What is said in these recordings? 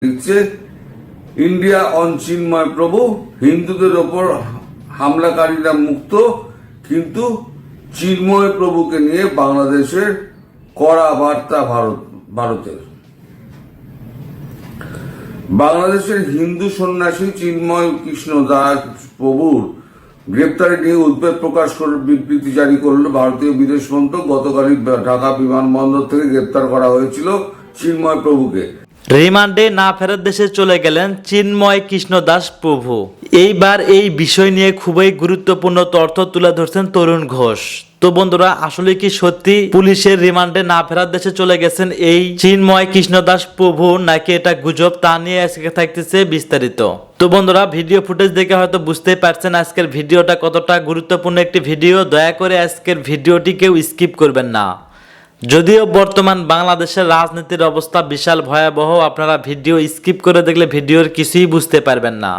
লিখছে India on চিন্ময় প্রভু, হিন্দুদের ওপর হামলাকারীরা মুক্ত, কিন্তু চিন্ময় প্রভুকে নিয়ে বাংলাদেশের কড়া বার্তা ভারতের। বাংলাদেশের হিন্দু সন্ন্যাসী চিন্ময় কৃষ্ণ দাস প্রভুর গ্রেপ্তারি নিয়ে উদ্বেগ প্রকাশ করে বিবৃতি জারি করল ভারতীয় বিদেশ মন্ত্রক। গতকালই ঢাকা বিমানবন্দর থেকে গ্রেপ্তার করা হয়েছিল চিন্ময় প্রভুকে। রিমান্ডে না ফেরার দেশে চলে গেলেন চিন্ময় কৃষ্ণ দাস প্রভু। এইবার এই বিষয় নিয়ে খুবই গুরুত্বপূর্ণ তথ্য তুলে ধরছেন তরুণ ঘোষ। তো বন্ধুরা, আসলে কি সত্যি পুলিশের রিমান্ডে না ফেরার দেশে চলে গেছেন এই চিন্ময় কৃষ্ণ দাস প্রভু, নাকি এটা গুজব, তা নিয়ে আজকে থাকতেছে বিস্তারিত। তো বন্ধুরা, ভিডিও ফুটেজ দেখে হয়তো বুঝতেই পারছেন আজকের ভিডিওটা কতটা গুরুত্বপূর্ণ একটি ভিডিও। দয়া করে আজকের ভিডিওটি কেউ স্কিপ করবেন না। যদিও বর্তমান বাংলাদেশের রাজনীতির অবস্থা বিশাল ভয়াবহ, আপনারা ভিডিও স্কিপ করে দেখলে ভিডিওর কিছুই বুঝতে পারবেন না।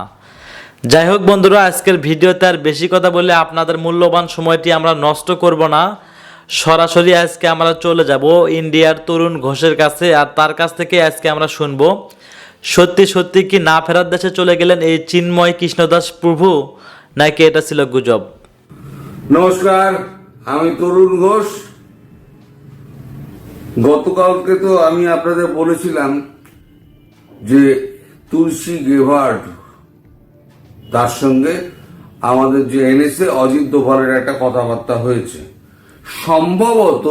যাই হোক বন্ধুরা, আজকের ভিডিওতে আর বেশি কথা বলে আপনাদের মূল্যবান সময়টি আমরা নষ্ট করব না। সরাসরি আজকে আমরা চলে যাব ইন্ডিয়ার তরুণ ঘোষের কাছে, আর তার কাছ থেকে আজকে আমরা শুনবো সত্যি সত্যি কি না ফেরার দেশে চলে গেলেন এই চিন্ময় কৃষ্ণ দাস প্রভু, নাকি এটা ছিল গুজব। নমস্কার, আমি তরুণ ঘোষ। গতকালকে তো আমি আপনাদের বলেছিলাম যে তুলসী গেভার্ড, তার সঙ্গে আমাদের যে এনএসএ অজিত দোভালের একটা কথাবার্তা হয়েছে। সম্ভবত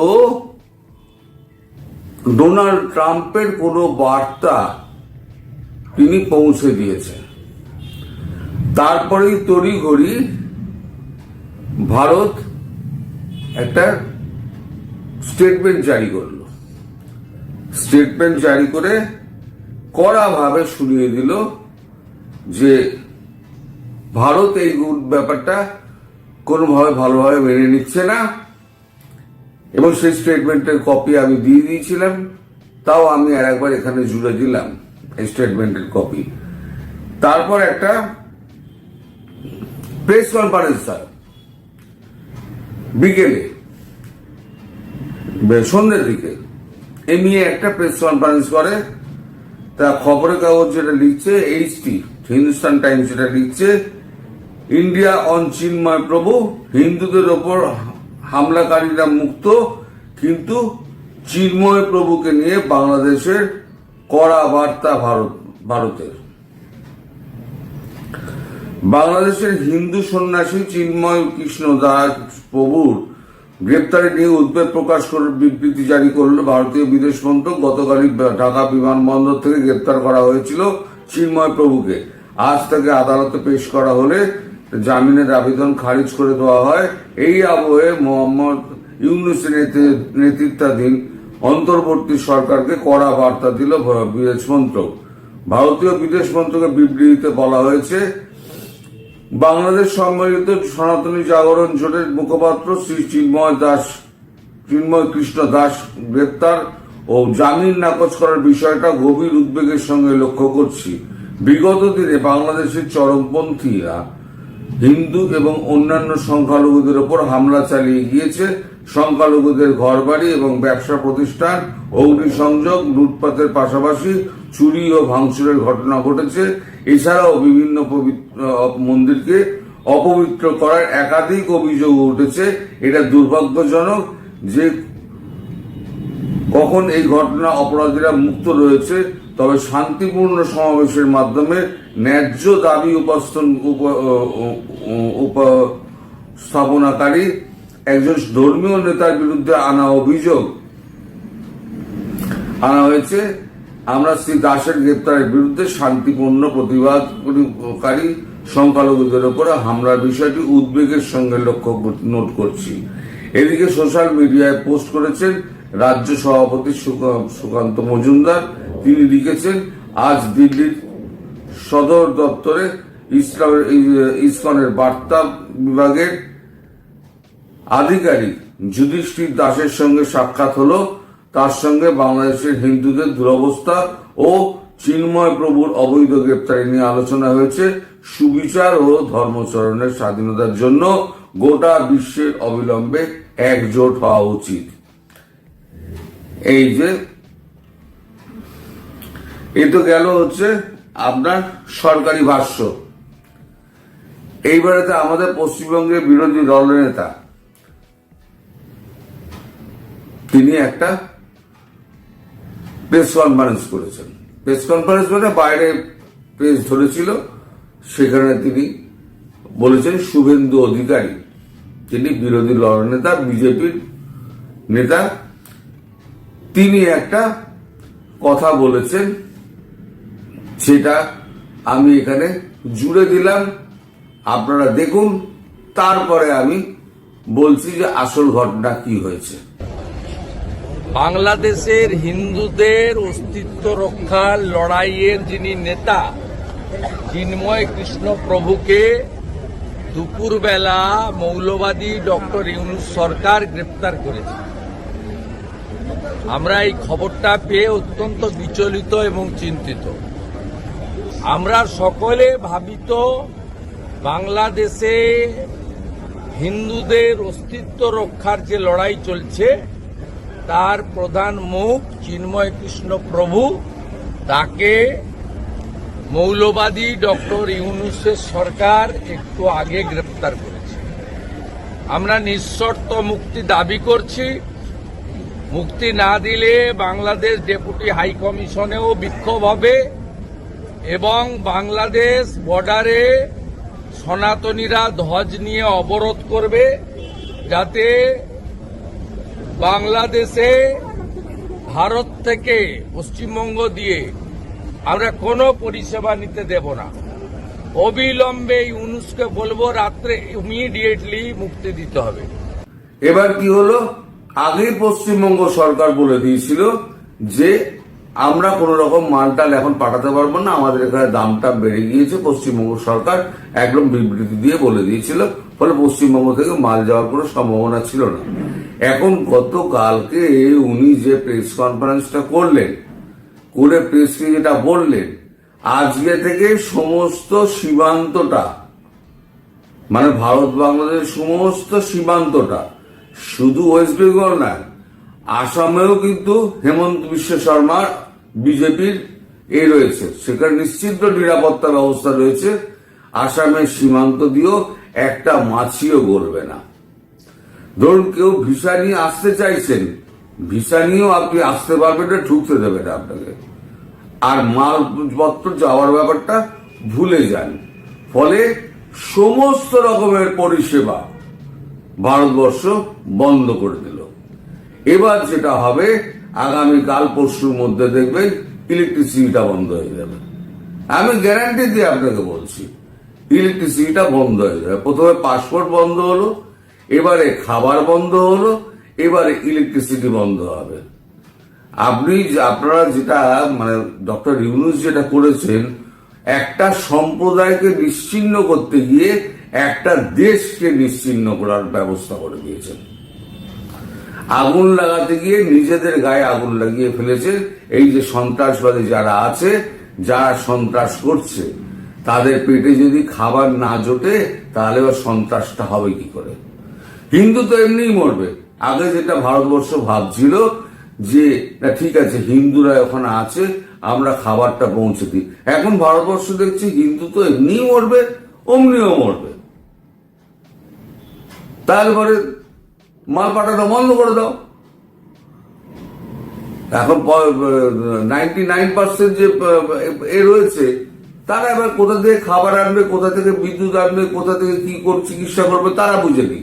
ডোনাল্ড ট্রাম্পের কোনো বার্তা তিনি পৌঁছে দিয়েছেন। তারপরেই তড়িঘড়ি ভারত একটা স্টেটমেন্ট জারি করল। স্টেটমেন্ট জারি করে কড়াভাবে শুনিয়ে দিল যে ভারত এই ব্যাপারটা কোনোভাবে ভালোভাবে মেনে নিচ্ছে না, এবং সেই স্টেটমেন্টের কপি আমি দিয়ে দিয়েছিলাম। তাও আমি আর একবার এখানে জুড়ে দিলাম এই স্টেটমেন্টের কপি। তারপর একটা প্রেস কনফারেন্স হয় বিকেলে, সন্ধ্যের দিকে। এ নিয়ে একটা প্রেস কনফারেন্স করে। তা খবরের কাগজ যেটা লিখছে, এইচটি হিন্দুস্তান টাইমস যেটা লিখছে, ইন্ডিয়া অন চিন্ময় প্রভু, হিন্দুদের ওপর হামলাকারীরা মুক্ত, কিন্তু চিন্ময় প্রভুকে নিয়ে বাংলাদেশের কড়া বার্তা ভারতের। বাংলাদেশের হিন্দু সন্ন্যাসী চিন্ময় কৃষ্ণ দাস প্রভুর গ্রেপ্তারি নিয়ে উদ্বেগ প্রকাশ করে বিবৃতি জারি করল ভারতীয় বিদেশ মন্ত্রক। গতকালই ঢাকা বিমানবন্দর থেকে গ্রেপ্তার করা হয়েছিল চিন্ময় প্রভুকে। আজ তাকে আদালতে পেশ করা হলে জামিনের আবেদন খারিজ করে দেওয়া হয়। এই আবহে মোহাম্মদ ইউনূসের নেতৃত্বাধীন অন্তর্বর্তী সরকারকে কড়া বার্তা দিল বিদেশ মন্ত্রক। ভারতীয় বিদেশ মন্ত্রকের বিবৃতিতে বলা হয়েছে, বাংলাদেশ সম্মিলিত সনাতনী জাগরণ জোটের মুখপাত্র শ্রী চিন্ময় কৃষ্ণ দাস গ্রেপ্তার ও জামিন নাকচ করার বিষয়টা গভীর উদ্বেগের সঙ্গে লক্ষ্য করছি। বিগত দিনে বাংলাদেশের চরমপন্থীরা হিন্দু এবং অন্যান্য সংখ্যালঘুদের ওপর হামলা চালিয়ে গিয়েছে। সংখ্যালঘুদের ঘরবাড়ি এবং ব্যবসা প্রতিষ্ঠান অগ্নিসংযোগ, লুটপাটের পাশাপাশি চুরি ও ভাঙচুরের ঘটনা ঘটেছে। এছাড়াও বিভিন্ন মন্দিরকে অপবিত্র করার একাধিক অভিযোগ উঠেছে। এটা দুর্ভাগ্যজনক যে কখন এই ঘটনা অপরাধীরা মুক্ত রয়েছে, তবে শান্তিপূর্ণ সমাবেশের মাধ্যমে ন্যায্য দাবি উপস্থাপনাকারী একজন ধর্মীয় নেতার বিরুদ্ধে অভিযোগ আনা হয়েছে। আমরা শ্রী দাসের গ্রেপ্তারের বিরুদ্ধে শান্তিপূর্ণ প্রতিবাদকারী সংখ্যালঘুদের উপরে হামলার বিষয়টি উদ্বেগের সঙ্গে নোট করছি। এদিকে সোশ্যাল মিডিয়ায় পোস্ট করেছেন রাজ্য সভাপতি সুকান্ত মজুমদার। তিনি লিখেছেন, আজ দিল্লির সদর দপ্তরে ইসকনের বার্তা বিভাগের আধিকারিক যুধিষ্ঠির দাসের সঙ্গে সাক্ষাৎ হলো। তার সঙ্গে বাংলাদেশের হিন্দুদের দুরবস্থা ও চিন্ময় প্রভুর অবৈধ গ্রেপ্তারি নিয়ে আলোচনা হয়েছে। সুবিচার ও ধর্মচরণের স্বাধীনতার জন্য গোটা বিশ্বের অবিলম্বে একজোট হওয়া উচিত। এই যে এ তো গেল হচ্ছে আপনার সরকারি ভাষ্য। এইবারেতে আমাদের পশ্চিমবঙ্গের বিরোধী দলনেতা তিনি একটা প্রেস কনফারেন্স করেছেন। প্রেস কনফারেন্স মানে বাইরে প্রেস ধরেছিল, সেখানে তিনি বলেছেন শুভেন্দু অধিকারী, তিনি বিরোধী দলনেতা, বিজেপির নেতা, তিনি একটা কথা বলেছেন, সেটা আমি এখানে জুড়ে দিলাম, আপনারা দেখুন, তারপরে আমি বলছি যে আসল ঘটনা কি হয়েছে। বাংলাদেশের হিন্দুদের অস্তিত্ব রক্ষার লড়াইয়ের যিনি নেতা চিন্ময় কৃষ্ণ প্রভুকে দুপুরবেলা মৌলবাদী ডক্টর ইউনূস সরকার গ্রেপ্তার করেছে। আমরা এই খবরটা পেয়ে অত্যন্ত বিচলিত এবং চিন্তিত। আমরা সকলে ভাবিত বাংলাদেশে হিন্দুদের অস্তিত্ব রক্ষার যে লড়াই চলছে তার প্রধান মুখ চিন্ময় কৃষ্ণ প্রভু, তাকে মৌলবাদী ডক্টর ইউনূসের সরকার একটু আগে গ্রেপ্তার করেছে। আমরা নিঃশর্ত মুক্তি দাবি করছি। মুক্তি না দিলে বাংলাদেশ ডেপুটি হাই কমিশনেও বিক্ষোভ হবে এবং বাংলাদেশ বর্ডারে সনাতনীরা ধ্বজ নিয়ে অবরোধ করবে, যাতে বাংলাদেশে ভারত থেকে পশ্চিমবঙ্গ দিয়ে আমরা কোনো পরিষেবা নিতে দেব না। অবিলম্বে ইউনূসকে বলবো রাত্রে ইমিডিয়েটলি মুক্তি দিতে হবে। এবার কি হলো, আগেই পশ্চিমবঙ্গ সরকার বলে দিয়েছিল যে আমরা কোন রকম মালটাল এখন পাঠাতে পারবো না, আমাদের এখানে দামটা বেড়ে গিয়েছে। পশ্চিমবঙ্গ সরকার একদম বিবৃতি দিয়ে বলে দিয়েছিল, ফলে পশ্চিমবঙ্গ থেকে মাল যাওয়ার কোনো সম্ভাবনা ছিল না। এখন গতকালকে উনি যে প্রেস কনফারেন্সটা করলেন, করে প্রেসকে যেটা বললেন, আজকে থেকে সমস্ত সীমান্তটা, মানে ভারত বাংলাদেশ সমস্ত সীমান্তটা, শুধু ওয়েস্ট বেঙ্গল না, আসামেও কিন্তু হেমন্ত বিশ্ব শর্মা বিজেপির রয়েছে, সেখানে নিশ্চিত নিরাপত্তা ব্যবস্থা রয়েছে। আসামের সীমান্ত দিয়েও একটা মাছিও গড়বে না। ধরুন কেউ ভিসা নিয়ে আসতে চাইছেন, ভিসা নিয়েও আপনি আসতে পারবেন না, ঢুকতে দেবে না আপনাকে, আর মালপত্র যাওয়ার ব্যাপারটা ভুলে যান। ফলে সমস্ত রকমের পরিষেবা ভারতবর্ষ বন্ধ করে দিল। এবার যেটা হবে, আগামীকাল পরশুর মধ্যে দেখবেন ইলেকট্রিসিটিটা বন্ধ হয়ে যাবে। আমি গ্যারান্টি দিয়ে আপনাকে বলছি, ইলেকট্রিসিটিটা বন্ধ হয়ে যাবে। প্রথমে পাসপোর্ট বন্ধ হলো, এবারে খাবার বন্ধ হলো, এবারে ইলেকট্রিসিটি বন্ধ হবে। আপনারা যেটা মানে ডক্টর ইউনূস যেটা করেছেন, একটা সম্প্রদায়কে নিশ্চিহ্ন করতে গিয়ে একটা দেশকে নিশ্চিহ্ন করার ব্যবস্থা করে দিয়েছেন। আগুন লাগাতে গিয়ে নিজেদের গায়ে আগুন লাগিয়ে ফেলেছে। এই যে সন্ত্রাসবাদী যারা আছে, যারা সন্ত্রাস করছে, তাদের পেটে যদি খাবার না জোটে তাহলে সন্ত্রাসটা হবে কি করে? হিন্দু তো এমনিই মরবে। আগে যেটা ভারতবর্ষ ভাবছিল যে না ঠিক আছে, হিন্দুরা ওখানে আছে, আমরা খাবারটা পৌঁছে দিই। এখন ভারতবর্ষ দেখছি হিন্দু তো এমনিই মরবে, অমনিও মরবে। তারপরে মাল পাঠাটা বন্ধ করে দাও। এখন 99% যে রয়েছে, তারা এবার কোথা থেকে খাবার আনবে, কোথা থেকে বিদ্যুৎ আনবে, কোথা থেকে কি চিকিৎসা করবে, তারা বুঝে নি।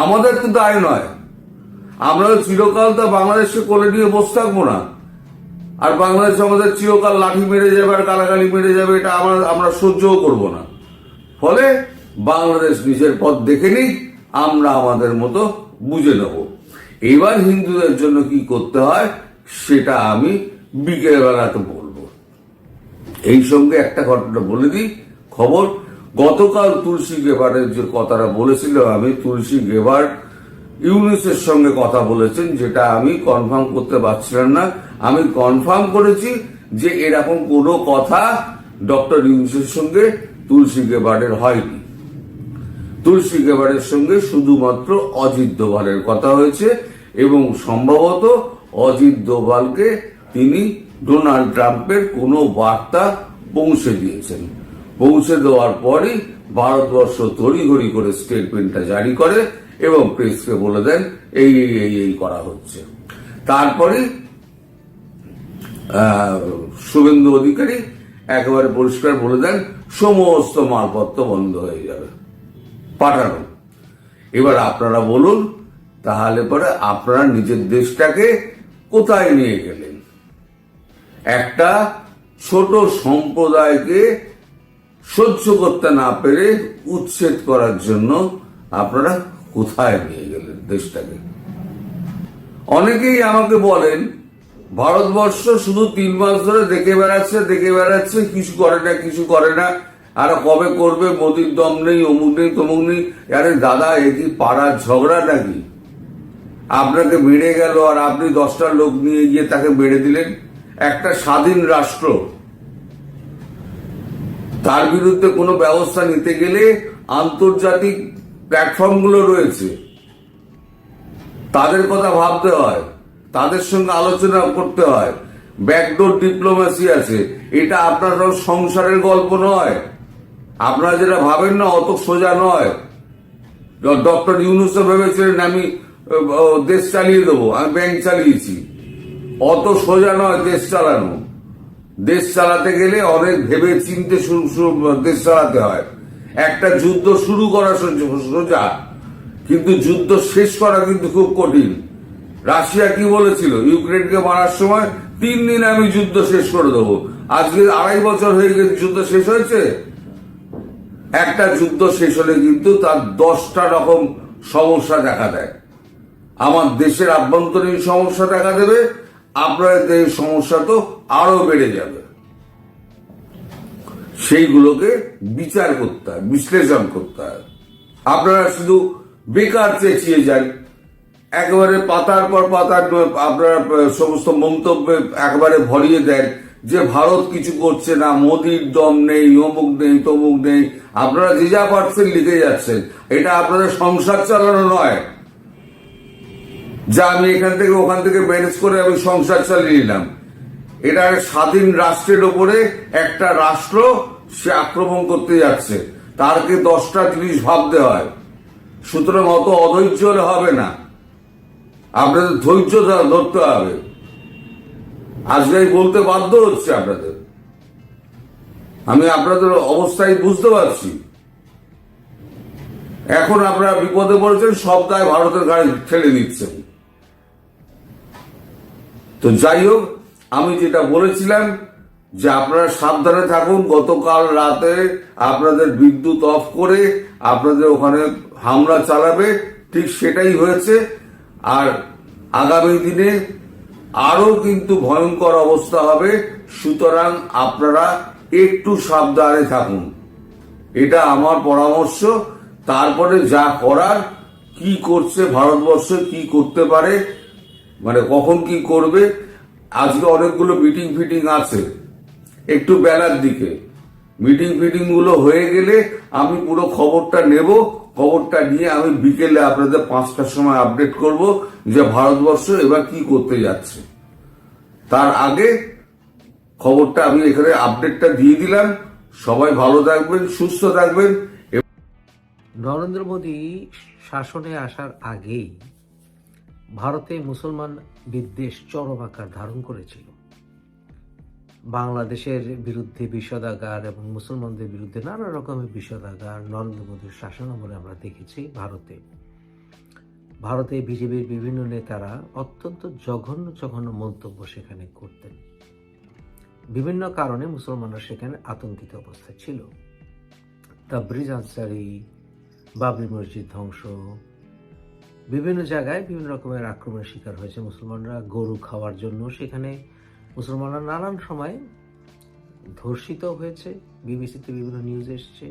আমাদের কিন্তু আয় নয়, আমরা চিরকাল তো বাংলাদেশকে কোলে নিয়ে বসে থাকবো না। আর বাংলাদেশ আমাদের চিরকাল লাঠি মেরে যাবে আর গালাগালি মেরে যাবে, এটা আমরা সহ্যও করব না। ফলে বাংলাদেশ নিজের পথ দেখে নিক, আমরা আমাদের মতো বুঝে নেব। এবার হিন্দুদের জন্য কি করতে হয় সেটা আমি বিকেলবেলাতে বলবো। এই সঙ্গে একটা ঘটনা বলে দিই, খবর। গতকাল তুলসী গেবার্ডের যে কথাটা বলেছিল, আমি তুলসী গেবার্ড ইউনূসের সঙ্গে কথা বলেছেন, যেটা আমি কনফার্ম করতে পারছিলাম না। আমি কনফার্ম করেছি যে এরকম কোনো কথা ডক্টর ইউনূসের সঙ্গে তুলসী গেবার্ডের হয়নি। তুলসী গেবার্ডের সঙ্গে শুধুমাত্র অজিত দোভালের কথা হয়েছে এবং সম্ভবত অজিত দোভালকে তিনি ডোনাল্ড ট্রাম্পের কোনো বার্তা পৌঁছে দিয়েছেন। পৌঁছে দেওয়ার পরই ভারতবর্ষ তড়িঘড়ি করে স্টেটমেন্টটা জারি করে এবং প্রেসকে বলে দেন এই করা হচ্ছে। তারপরে শুভেন্দু অধিকারী একেবারে পরিষ্কার বলে দেন সমস্ত মালপত্র বন্ধ হয়ে যাবে পাঠানো। এবার আপনারা বলুন, তাহলে পরে আপনারা নিজের দেশটাকে কোথায় নিয়ে গেলেন? একটা ছোট সম্প্রদায়কে সহ্য করতে না পেরে উচ্ছেদ করার জন্য আপনারা কোথায় নিয়ে গেলেন দেশটাকে? অনেকেই আমাকে বলেন ভারতবর্ষ শুধু 3 মাস ধরে দেখে বেড়াচ্ছে, কিছু করে না, আর কবে করবে? মোদির দম নেই, অমুক নেই, তমুক নেই। আরে দাদা, এ কি পাড়ার ঝগড়া নাকি? আপনাকে মেরে গেল আর আপনি 10টা লোক নিয়ে গিয়ে তাকে মেরে দিলেন। একটা স্বাধীন রাষ্ট্র, তার বিরুদ্ধে কোনো ব্যবস্থা নিতে গেলে আন্তর্জাতিক প্ল্যাটফর্মগুলো রয়েছে, তাদের কথা ভাবতে হয়, তাদের সঙ্গে আলোচনা করতে হয়। ব্যাকডোর ডিপ্লোমেসি আছে। এটা আপনার সংসারের গল্প নয়। আপনারা যেটা ভাবেন না, অত সোজা নয়। ডক্টর ইউনূসও ভেবেছিলেন আমি দেশ চালিয়ে দেবো, আমি ব্যাংক চালিয়েছি। অত সোজা নয় দেশ চালানো। দেশ চালাতে গেলে অনেক ভেবে চিনতে দেশ চালাতে হয়। একটা যুদ্ধ শুরু করা সোজা, কিন্তু যুদ্ধ শেষ করা কিন্তু খুব কঠিন। রাশিয়া কি বলেছিল ইউক্রেনকে মারার সময়? 3 দিন আমি যুদ্ধ শেষ করে দেবো। আজকে 2.5 বছর হয়ে গেছে, যুদ্ধ শেষ হয়েছে? একটা যুদ্ধ শেষ হলে কিন্তু তার 10টা রকম সমস্যা দেখা দেয়। আমার দেশের আভ্যন্তরীণ সমস্যা দেখা দেবে, আপনাদের দেশের সমস্যা তো আরো বেড়ে যাবে। সেইগুলোকে বিচার করতে হয়, বিশ্লেষণ করতে হয়। আপনারা শুধু বেকার চেঁচিয়ে যান, একেবারে পাতার পর পাতার আপনারা সমস্ত মন্তব্যে একেবারে ভরিয়ে দেন যে ভারত কিছু করছে না, মোদির দম নেই, অমুক নেই, তমুক নেই। আপনারা যে যা পারছেন লিখে যাচ্ছেন। এটা আপনাদের সংসার চালানো নয়, যা আমি এখান থেকে ওখান থেকে ম্যানেজ করে আমি সংসার চালিয়ে নিলাম। এটা স্বাধীন রাষ্ট্রের ওপরে একটা রাষ্ট্র সে আক্রমণ করতে যাচ্ছে, তারকে 10টা জিনিস ভাবতে হয়। সুতরাং অত অধৈর্য হলে হবে না, আপনাদের ধৈর্য ধরতে হবে। আজকে বলতে বাধ্য হচ্ছে আপনাদের, আমি আপনাদের অবস্থায় বুঝতে পারছি। এখন আপনারা বিপদে পড়েছেন, সব দায় ভারতের গাড়ি ঠেলে দিচ্ছেন। তো যাই হোক, আমি যেটা বলেছিলাম যে আপনারা সাবধানে থাকুন। গতকাল রাতে আপনাদের বিদ্যুৎ অফ করে আপনাদের ওখানে হামলা চালাবে, ঠিক সেটাই হয়েছে। আর আগামী দিনে আরো কিন্তু ভয়ঙ্কর অবস্থা হবে। সুতরাং আপনারা একটু সাবধানে থাকুন, এটা আমার পরামর্শ। তারপরে যা করার, কি করছে ভারতবর্ষ, কি করতে পারে, মানে কখন কি করবে। আজকে অনেকগুলো মিটিং ফিটিং আছে, একটু বেলার দিকে মিটিং ফিটিং গুলো হয়ে গেলে আমি পুরো খবরটা নেব। খবরটা নিয়ে আমি বিকেলে আপনাদের 5টার সময় আপডেট করব যে ভারতবর্ষ এবার কি করতে যাচ্ছে। তার আগে খবরটা আমি এখানে আপডেটটা দিয়ে দিলাম। সবাই ভালো থাকবেন, সুস্থ থাকবেন। নরেন্দ্র মোদী শাসনে আসার আগেই ভারতে মুসলমান বিদ্বেষ চরম আকার ধারণ করেছিল। বাংলাদেশের বিরুদ্ধে বিষোদাগার এবং মুসলমানদের বিরুদ্ধে নানা রকমের বিষোদাগার নরেন্দ্র মোদীর শাসনামলে আমরা দেখেছি। ভারতে বিজেপির বিভিন্ন নেতারা অত্যন্ত জঘন্য মন্তব্য সেখানে করতেন। বিভিন্ন কারণে মুসলমানরা সেখানে আতঙ্কিত অবস্থায় ছিল। তাবরিজ আনসারি, বাবরি মসজিদ ধ্বংস, বিভিন্ন জায়গায় বিভিন্ন রকমের আক্রমণের শিকার হয়েছে মুসলমানরা। গরু খাওয়ার জন্য সেখানে মুসলমানরা নানান সময় ধর্ষিত হয়েছে, বিবিসিতে বিভিন্ন নিউজ এসছে।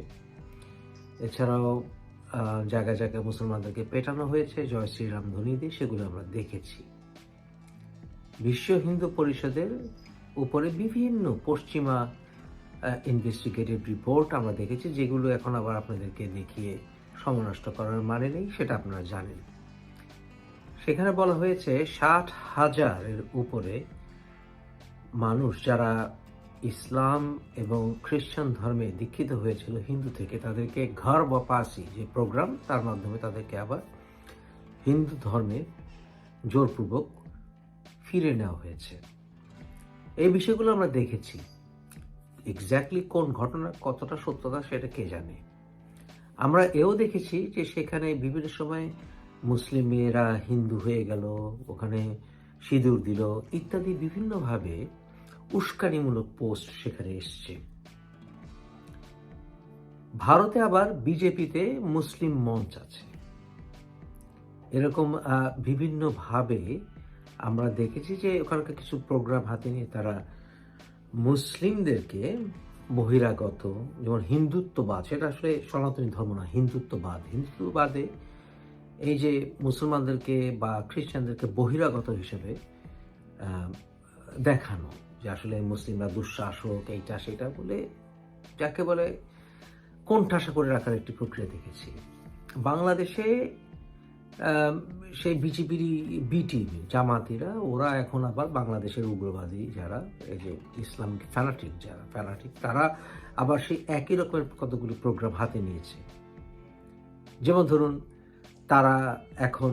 এছাড়াও জায়গায় জায়গায় মুসলমানদেরকে পেটানো হয়েছে জয় শ্রীরাম ধ্বনি দিয়ে, সেগুলো আমরা দেখেছি। বিশ্ব হিন্দু পরিষদের উপরে বিভিন্ন পশ্চিমা ইনভেস্টিগেটিভ রিপোর্ট আমরা দেখেছি, যেগুলো এখন আবার আপনাদেরকে দেখিয়ে সময় নষ্ট করার মানে নেই, সেটা আপনারা জানেন। সেখানে বলা হয়েছে 60,000-এর উপরে মানুষ যারা ইসলাম এবং খ্রিস্টান ধর্মে দীক্ষিত হয়েছিল হিন্দু থেকে, তাদেরকে ঘর বাপাসি যে প্রোগ্রাম, তার মাধ্যমে তাদেরকে আবার হিন্দু ধর্মে জোরপূর্বক ফিরে নেওয়া হয়েছে। এই বিষয়গুলো আমরা দেখেছি। এক্স্যাক্টলি কোন ঘটনা কতটা সত্যতা সেটা কে জানে। আমরা এও দেখেছি যে সেখানে বিভিন্ন সময় মুসলিম মেয়েরা হিন্দু হয়ে গেল, ওখানে সিঁদুর দিল ইত্যাদি বিভিন্নভাবে উস্কানিমূলক পোস্ট সেখানে এসছে। ভারতে আবার বিজেপিতে মুসলিম মঞ্চ আছে। এরকম বিভিন্নভাবে আমরা দেখেছি যে ওখানকার কিছু প্রোগ্রাম হাতে নিয়ে তারা মুসলিমদেরকে বহিরাগত, যেমন হিন্দুত্ববাদ, সেটা আসলে সনাতনী ধর্ম না, হিন্দুত্ববাদে এই যে মুসলমানদেরকে বা খ্রিস্টানদেরকে বহিরাগত হিসেবে দেখানো, যে আসলে মুসলিমরা দুঃশাসক, এইটা সেটা বলে যাকে বলে কোণঠাসা করে রাখার একটি প্রক্রিয়া দেখেছি। বাংলাদেশে সেই বিটিভি জামাতিরা, ওরা এখন আবার বাংলাদেশের উগ্রবাদী যারা, এই যে ইসলামিক ফ্যানাটিক তারা আবার সেই একই রকমের কতগুলি প্রোগ্রাম হাতে নিয়েছে। যেমন ধরুন, তারা এখন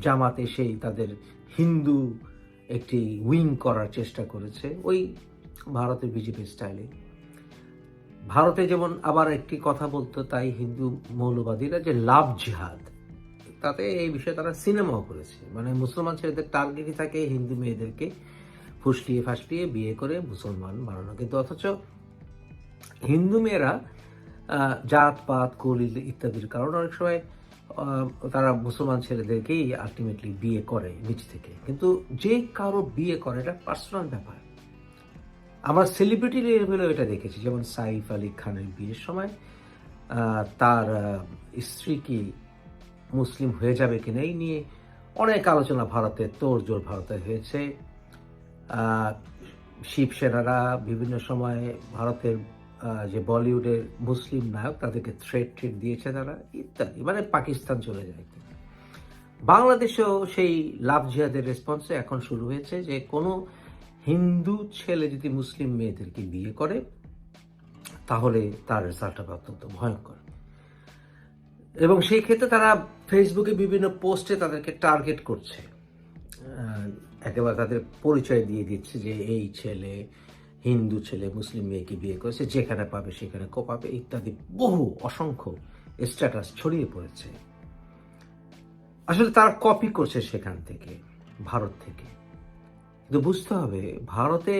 জামাতে সেই তাদের হিন্দু একটি উইং করার চেষ্টা করেছে, ওই ভারতের বিজেপি স্টাইলে। ভারতে যেমন আবার একটি কথা বলতো তাই হিন্দু মৌলবাদীরা, যে লাভ জিহাদ, তাতে এই বিষয়ে তারা সিনেমাও করেছে। মানে মুসলমান ছেলেদের টার্গেটই থাকে হিন্দু মেয়েদেরকে ফাসলিয়ে বিয়ে করে মুসলমান বানানো। কিন্তু অথচ হিন্দু মেয়েরা জাতপাত, কুল ইত্যাদির কারণে অনেক সময় তারা মুসলমান ছেলেদেরকেই আলটিমেটলি বিয়ে করে নিজ থেকে। কিন্তু যে কারো বিয়ে করে এটা পার্সোনাল ব্যাপার। আমরা সেলিব্রিটি লেভেলেও এটা দেখেছি, যেমন সাইফ আলী খানের বিয়ের সময় তার স্ত্রী কি মুসলিম হয়ে যাবে কিনা এই নিয়ে অনেক আলোচনা ভারতে, তোড়জোড় ভারতে হয়েছে। শিবসেনারা বিভিন্ন সময়ে ভারতের যে বলিউডের মুসলিম নায়ক তাদেরকে থ্রেট দিয়েছে তারা, ইত্যাদি। মানে পাকিস্তান চলে যায়। বাংলাদেশেও সেই লাভ জিহাদের রেসপন্সে এখন শুরু হয়েছে যে কোনো হিন্দু ছেলে যদি মুসলিম মেয়েদেরকে বিয়ে করে তাহলে তার রেজাল্ট হবে অত্যন্ত ভয়ঙ্কর। এবং সেই ক্ষেত্রে তারা ফেসবুকে বিভিন্ন পোস্টে তাদেরকে টার্গেট করছে, একেবারে তাদের পরিচয় দিয়ে দিচ্ছে যে এই ছেলে হিন্দু ছেলে মুসলিম মেয়েকে বিয়ে করেছে, যেখানে পাবে সেখানে কোপাবে ইত্যাদি। বহু অসংখ্য স্ট্যাটাস ছড়িয়ে পড়েছে। আসলে তারা কপি করছে সেখান থেকে, ভারত থেকে। কিন্তু বুঝতে হবে, ভারতে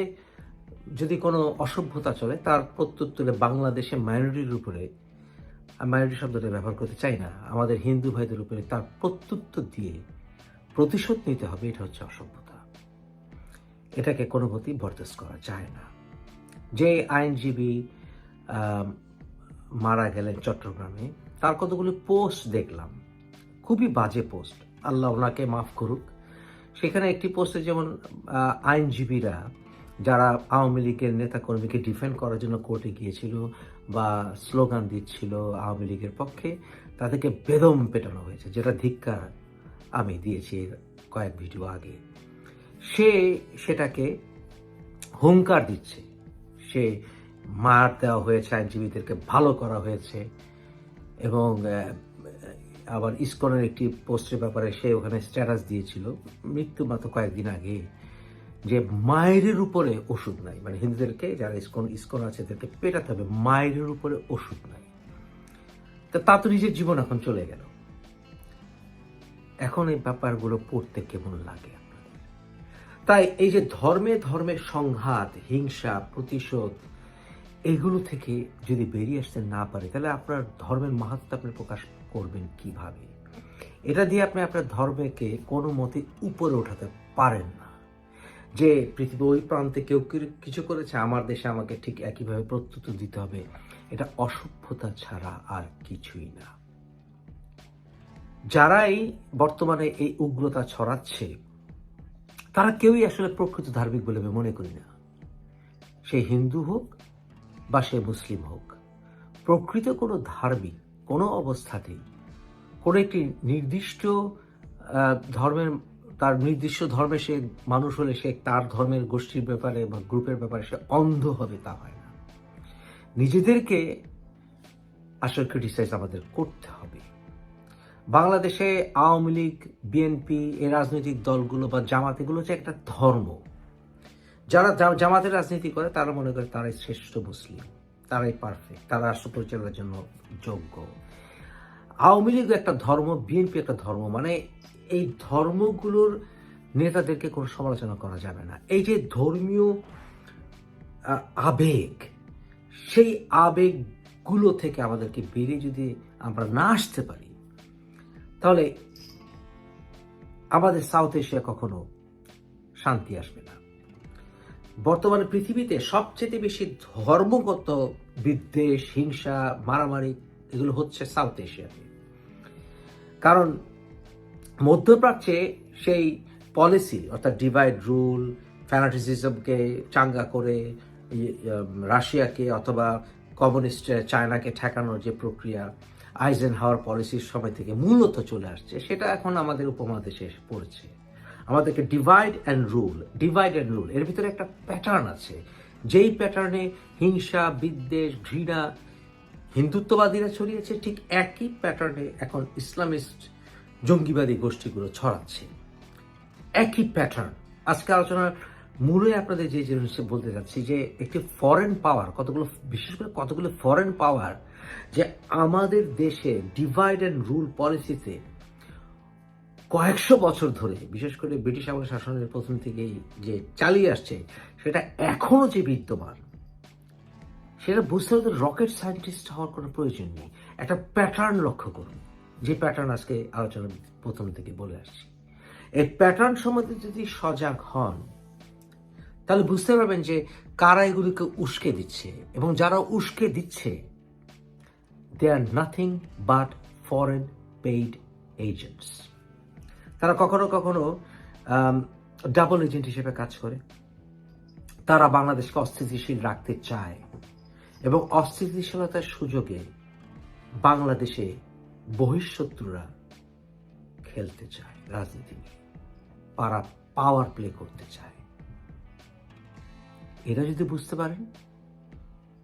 যদি কোনো অসভ্যতা চলে তার প্রত্যুত্তরে বাংলাদেশে মাইনরিটির উপরে, মাইনরিটি শব্দটা ব্যবহার করতে চাই না, আমাদের হিন্দু ভাইদের উপরে তার প্রত্যুত্তর দিয়ে প্রতিশোধ নিতে হবে। এটা হচ্ছে অসভ্যতা। এটাকে কোনোভাবেই বরদাস্ত করা যায় না। যে আইনজীবী মারা গেলেন চট্টগ্রামে, তার কতগুলো পোস্ট দেখলাম, খুবই বাজে পোস্ট, আল্লাহ ওনাকে মাফ করুক। সেখানে একটি পোস্টে যেমন আইনজীবীরা যারা আওয়ামী লীগের নেতাকর্মীকে ডিফেন্ড করার জন্য কোর্টে গিয়েছিল বা স্লোগান দিচ্ছিল আওয়ামী লীগের পক্ষে, তাদেরকে বেদম পেটানো হয়েছে, যেটা ধিক্কার আমি দিয়েছি কয়েক ভিডিও আগে। সে সেটাকে হুঙ্কার দিচ্ছে, সে মার দেওয়া হয়েছে, আইনজীবীদেরকে ভালো করা হয়েছে। এবং আবার ইসকনের একটি পোস্টের ব্যাপারে সে ওখানে স্ট্যাটাস দিয়েছিল মৃত্যু মাত্র কয়েকদিন আগে, যে মায়ের উপরে ওষুধ নাই। মানে হিন্দুদেরকে যারা ইসকন আছে তাদেরকে পেটাতে হবে, মায়ের উপরে ওষুধ নাই। তা তো নিজের জীবন এখন চলে গেল। এখন এই ব্যাপারগুলো পড়তে কেমন লাগে আপনাদের? তাই এই যে ধর্মে সংঘাত, হিংসা, প্রতিশোধ, এগুলো থেকে যদি বেরিয়ে আসতে না পারে তাহলে আপনার ধর্মের মাহাত্ম্য আপনি প্রকাশ করবেন কিভাবে? এটা দিয়ে আপনি আপনার ধর্মকে কোনো মতে উপরে ওঠাতে পারেন না। যে পৃথিবীর ওই প্রান্তে কেউ কিছু করেছে, আমার দেশে আমাকে ঠিক একইভাবে প্রত্যুত্তর দিতে হবে, এটা অসভ্যতা ছাড়া আর কিছুই না। যারাই বর্তমানে এই উগ্রতা ছড়াচ্ছে তারা কেউই আসলে প্রকৃত ধার্মিক বলে আমি মনে করি না। সে হিন্দু হোক বা সে মুসলিম হোক, প্রকৃত কোনো ধার্মিক কোনো অবস্থাতেই কোনো একটি নির্দিষ্ট ধর্মের তার নির্দিষ্ট ধর্মে সে মানুষ হলে সে তার ধর্মের গোষ্ঠীর ব্যাপারে বা গ্রুপের ব্যাপারে সে অন্ধ হবে তা হয় না। নিজেদেরকে আসলে ক্রিটিসাইজ আমাদের করতে হবে। বাংলাদেশে আওয়ামী লীগ, বিএনপি, এই রাজনৈতিক দলগুলো বা জামাত, এগুলো হচ্ছে একটা ধর্ম। যারা জামাতের রাজনীতি করে তারা মনে করে তারাই শ্রেষ্ঠ মুসলিম, তারাই পারফেক্ট, তারা রাষ্ট্র পরিচালনার জন্য যোগ্য। আওয়ামী লীগ একটা ধর্ম, বিএনপি একটা ধর্ম, মানে এই ধর্মগুলোর নেতাদেরকে কোনো সমালোচনা করা যাবে না। এই যে ধর্মীয় আবেগ, সেই আবেগগুলো থেকে আমাদেরকে বেরিয়ে যদি আমরা না আসতে পারি, তাহলে আমাদের সাউথ এশিয়া কখনো শান্তি আসবে না। বর্তমানে পৃথিবীতে সবচেয়ে বেশি ধর্মগত বিদ্বেষ, হিংসা, মারামারি এগুলো হচ্ছে সাউথ এশিয়াতে। কারণ মধ্যপ্রাচ্যে সেই পলিসি, অর্থাৎ ডিভাইড রুল, ফ্যানাটিসিজমকে চাঙ্গা করে রাশিয়াকে অথবা কমিউনিস্ট চায়নাকে ঠেকানোর যে প্রক্রিয়া আইজেনহাওয়ার পলিসির সময় থেকে মূলত চলে আসছে, সেটা এখন আমাদের উপমহাদেশে এসে পড়েছে। আমাদেরকে ডিভাইড অ্যান্ড রুল, এর ভিতরে একটা প্যাটার্ন আছে, যেই প্যাটার্নে হিংসা, বিদ্বেষ, ঘৃণা হিন্দুত্ববাদীরা ছড়িয়েছে, ঠিক একই প্যাটার্নে এখন ইসলামিস্ট জঙ্গিবাদী গোষ্ঠীগুলো ছড়াচ্ছে। একই প্যাটার্ন। আজকে আলোচনার মূলে আপনাদের যে জিনিসটা বলতে যাচ্ছি, যে একটি ফরেন পাওয়ার, বিশেষ করে কতগুলো ফরেন পাওয়ার যে আমাদের দেশে ডিভাইড অ্যান্ড রুল পলিসিতে কয়েকশো বছর ধরে, বিশেষ করে ব্রিটিশ আমল শাসনের প্রথম থেকেই যে চালিয়ে আসছে, সেটা এখনো যে বিদ্যমান, সেটা বুঝতে হলে রকেট সায়েন্টিস্ট হওয়ার কোনো প্রয়োজন নেই। একটা প্যাটার্ন লক্ষ্য করুন, যে প্যাটার্ন আজকে আলোচনার প্রথম থেকে বলে আসছি। এই প্যাটার্ন সম্বন্ধে যদি সজাগ হন, তাহলে বুঝতে পারবেন যে কারা এগুলিকে উস্কে দিচ্ছে, এবং যারা উস্কে দিচ্ছে they are nothing but foreign paid agents. তারা কখনো কখনো ডাবল এজেন্ট হিসেবে কাজ করে। তারা বাংলাদেশকে অস্থিতিশীল রাখতে চায়, এবং অস্থিতিশীলতার সুযোগে বাংলাদেশে বহিঃশত্রুরা খেলতে চায়, রাজনীতি নিয়ে পাওয়ার প্লে করতে চায়। এটা যদি বুঝতে পারেন,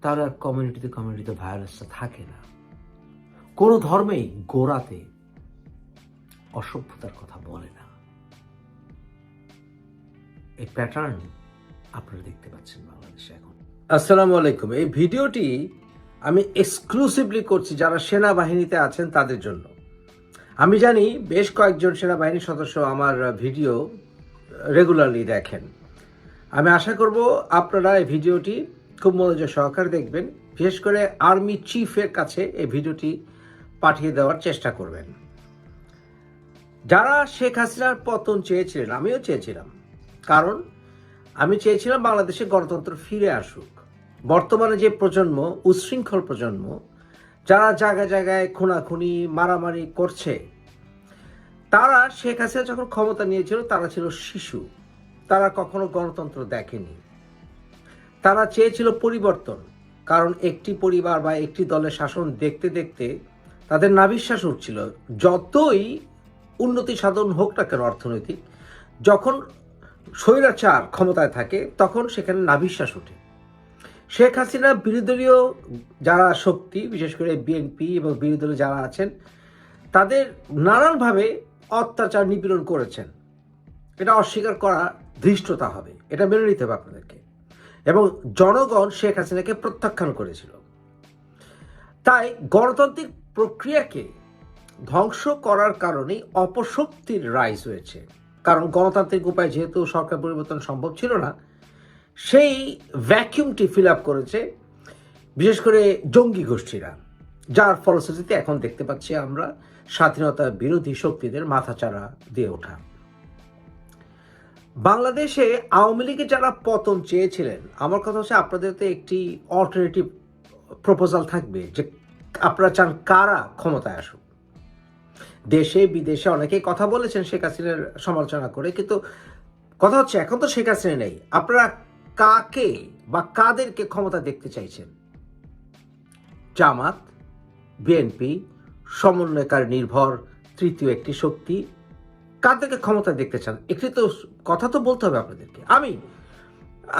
তাহলে আর কমিউনিটিতে ভায়োলেন্সটা থাকে না। কোনো ধর্মেই গোড়াতে অসভ্যতার কথা বলে না। এই প্যাটার্ন আপনারা দেখতে পাচ্ছেন বাংলাদেশে এখন। আসসালামু আলাইকুম। এই ভিডিওটি আমি এক্সক্লুসিভলি করছি যারা সেনাবাহিনীতে আছেন তাদের জন্য। আমি জানি বেশ কয়েকজন সেনাবাহিনীর সদস্য আমার ভিডিও রেগুলারলি দেখেন। আমি আশা করব আপনারা এই ভিডিওটি খুব মনোযোগ সহকারে দেখবেন, বিশেষ করে আর্মি চিফের কাছে এই ভিডিওটি পাঠিয়ে দেওয়ার চেষ্টা করবেন। যারা শেখ হাসিনার পতন চেয়েছিলেন, আমিও চেয়েছিলাম, কারণ আমি চেয়েছিলাম বাংলাদেশে গণতন্ত্র ফিরে আসুক। বর্তমানে যে প্রজন্ম, উচ্ছৃঙ্খল প্রজন্ম, যারা জায়গায় জায়গায় খুনাখুনি, মারামারি করছে, তারা শেখ হাসিনা যখন ক্ষমতা নিয়েছিল তারা ছিল শিশু, তারা কখনো গণতন্ত্র দেখেনি। তারা চেয়েছিল পরিবর্তন, কারণ একটি পরিবার বা একটি দলের শাসন দেখতে দেখতে তাদের নাভিশ্বাস উঠছিল। যতই উন্নতি সাধন হোক না কেন অর্থনৈতিক, যখন স্বৈরাচার ক্ষমতায় থাকে তখন সেখানে নাভিশ্বাস ওঠে। শেখ হাসিনা বিরোধীয় যারা শক্তি, বিশেষ করে বিএনপি এবং বিরোধী দলে যারা আছেন, তাদের নানানভাবে অত্যাচার নিপীড়ন করেছেন। এটা অস্বীকার করা ধৃষ্টতা হবে, এটা মেনে নিতে হবে আপনাদেরকে। এবং জনগণ শেখ হাসিনাকে প্রত্যাখ্যান করেছিল। তাই গণতান্ত্রিক প্রক্রিয়াকে ধ্বংস করার কারণেই অপশক্তির রাইজ হয়েছে। কারণ গণতান্ত্রিক উপায় যেহেতু সরকার পরিবর্তন সম্ভব ছিল না, সেই ভ্যাকিউমটি ফিল আপ করেছে বিশেষ করে জঙ্গি গোষ্ঠীরা, যার ফলশ্রুতিতে এখন দেখতে পাচ্ছি আমরা স্বাধীনতা বিরোধী শক্তিদের মাথাচাড়া দিয়ে ওঠা। বাংলাদেশে আওয়ামী লীগের যারা পতন চেয়েছিলেন, আমার কথা হচ্ছে আপনাদের তো একটি অল্টারনেটিভ প্রপোজাল থাকবে যে আপনারা চান কারা ক্ষমতায় আসুক। দেশে বিদেশে অনেকেই কথা বলেছেন শেখ হাসিনার সমালোচনা করে, কিন্তু কথা হচ্ছে এখন তো শেখ হাসিনা নেই, আপনারা কাকে বা কাদেরকে ক্ষমতা দেখতে চাইছেন? জামাত, বিএনপি, সমন্বয়কার নির্ভর তৃতীয় একটি শক্তি, কাদেরকে ক্ষমতা দেখতে চান? একটি তো কথা তো বলতে হবে আপনাদেরকে।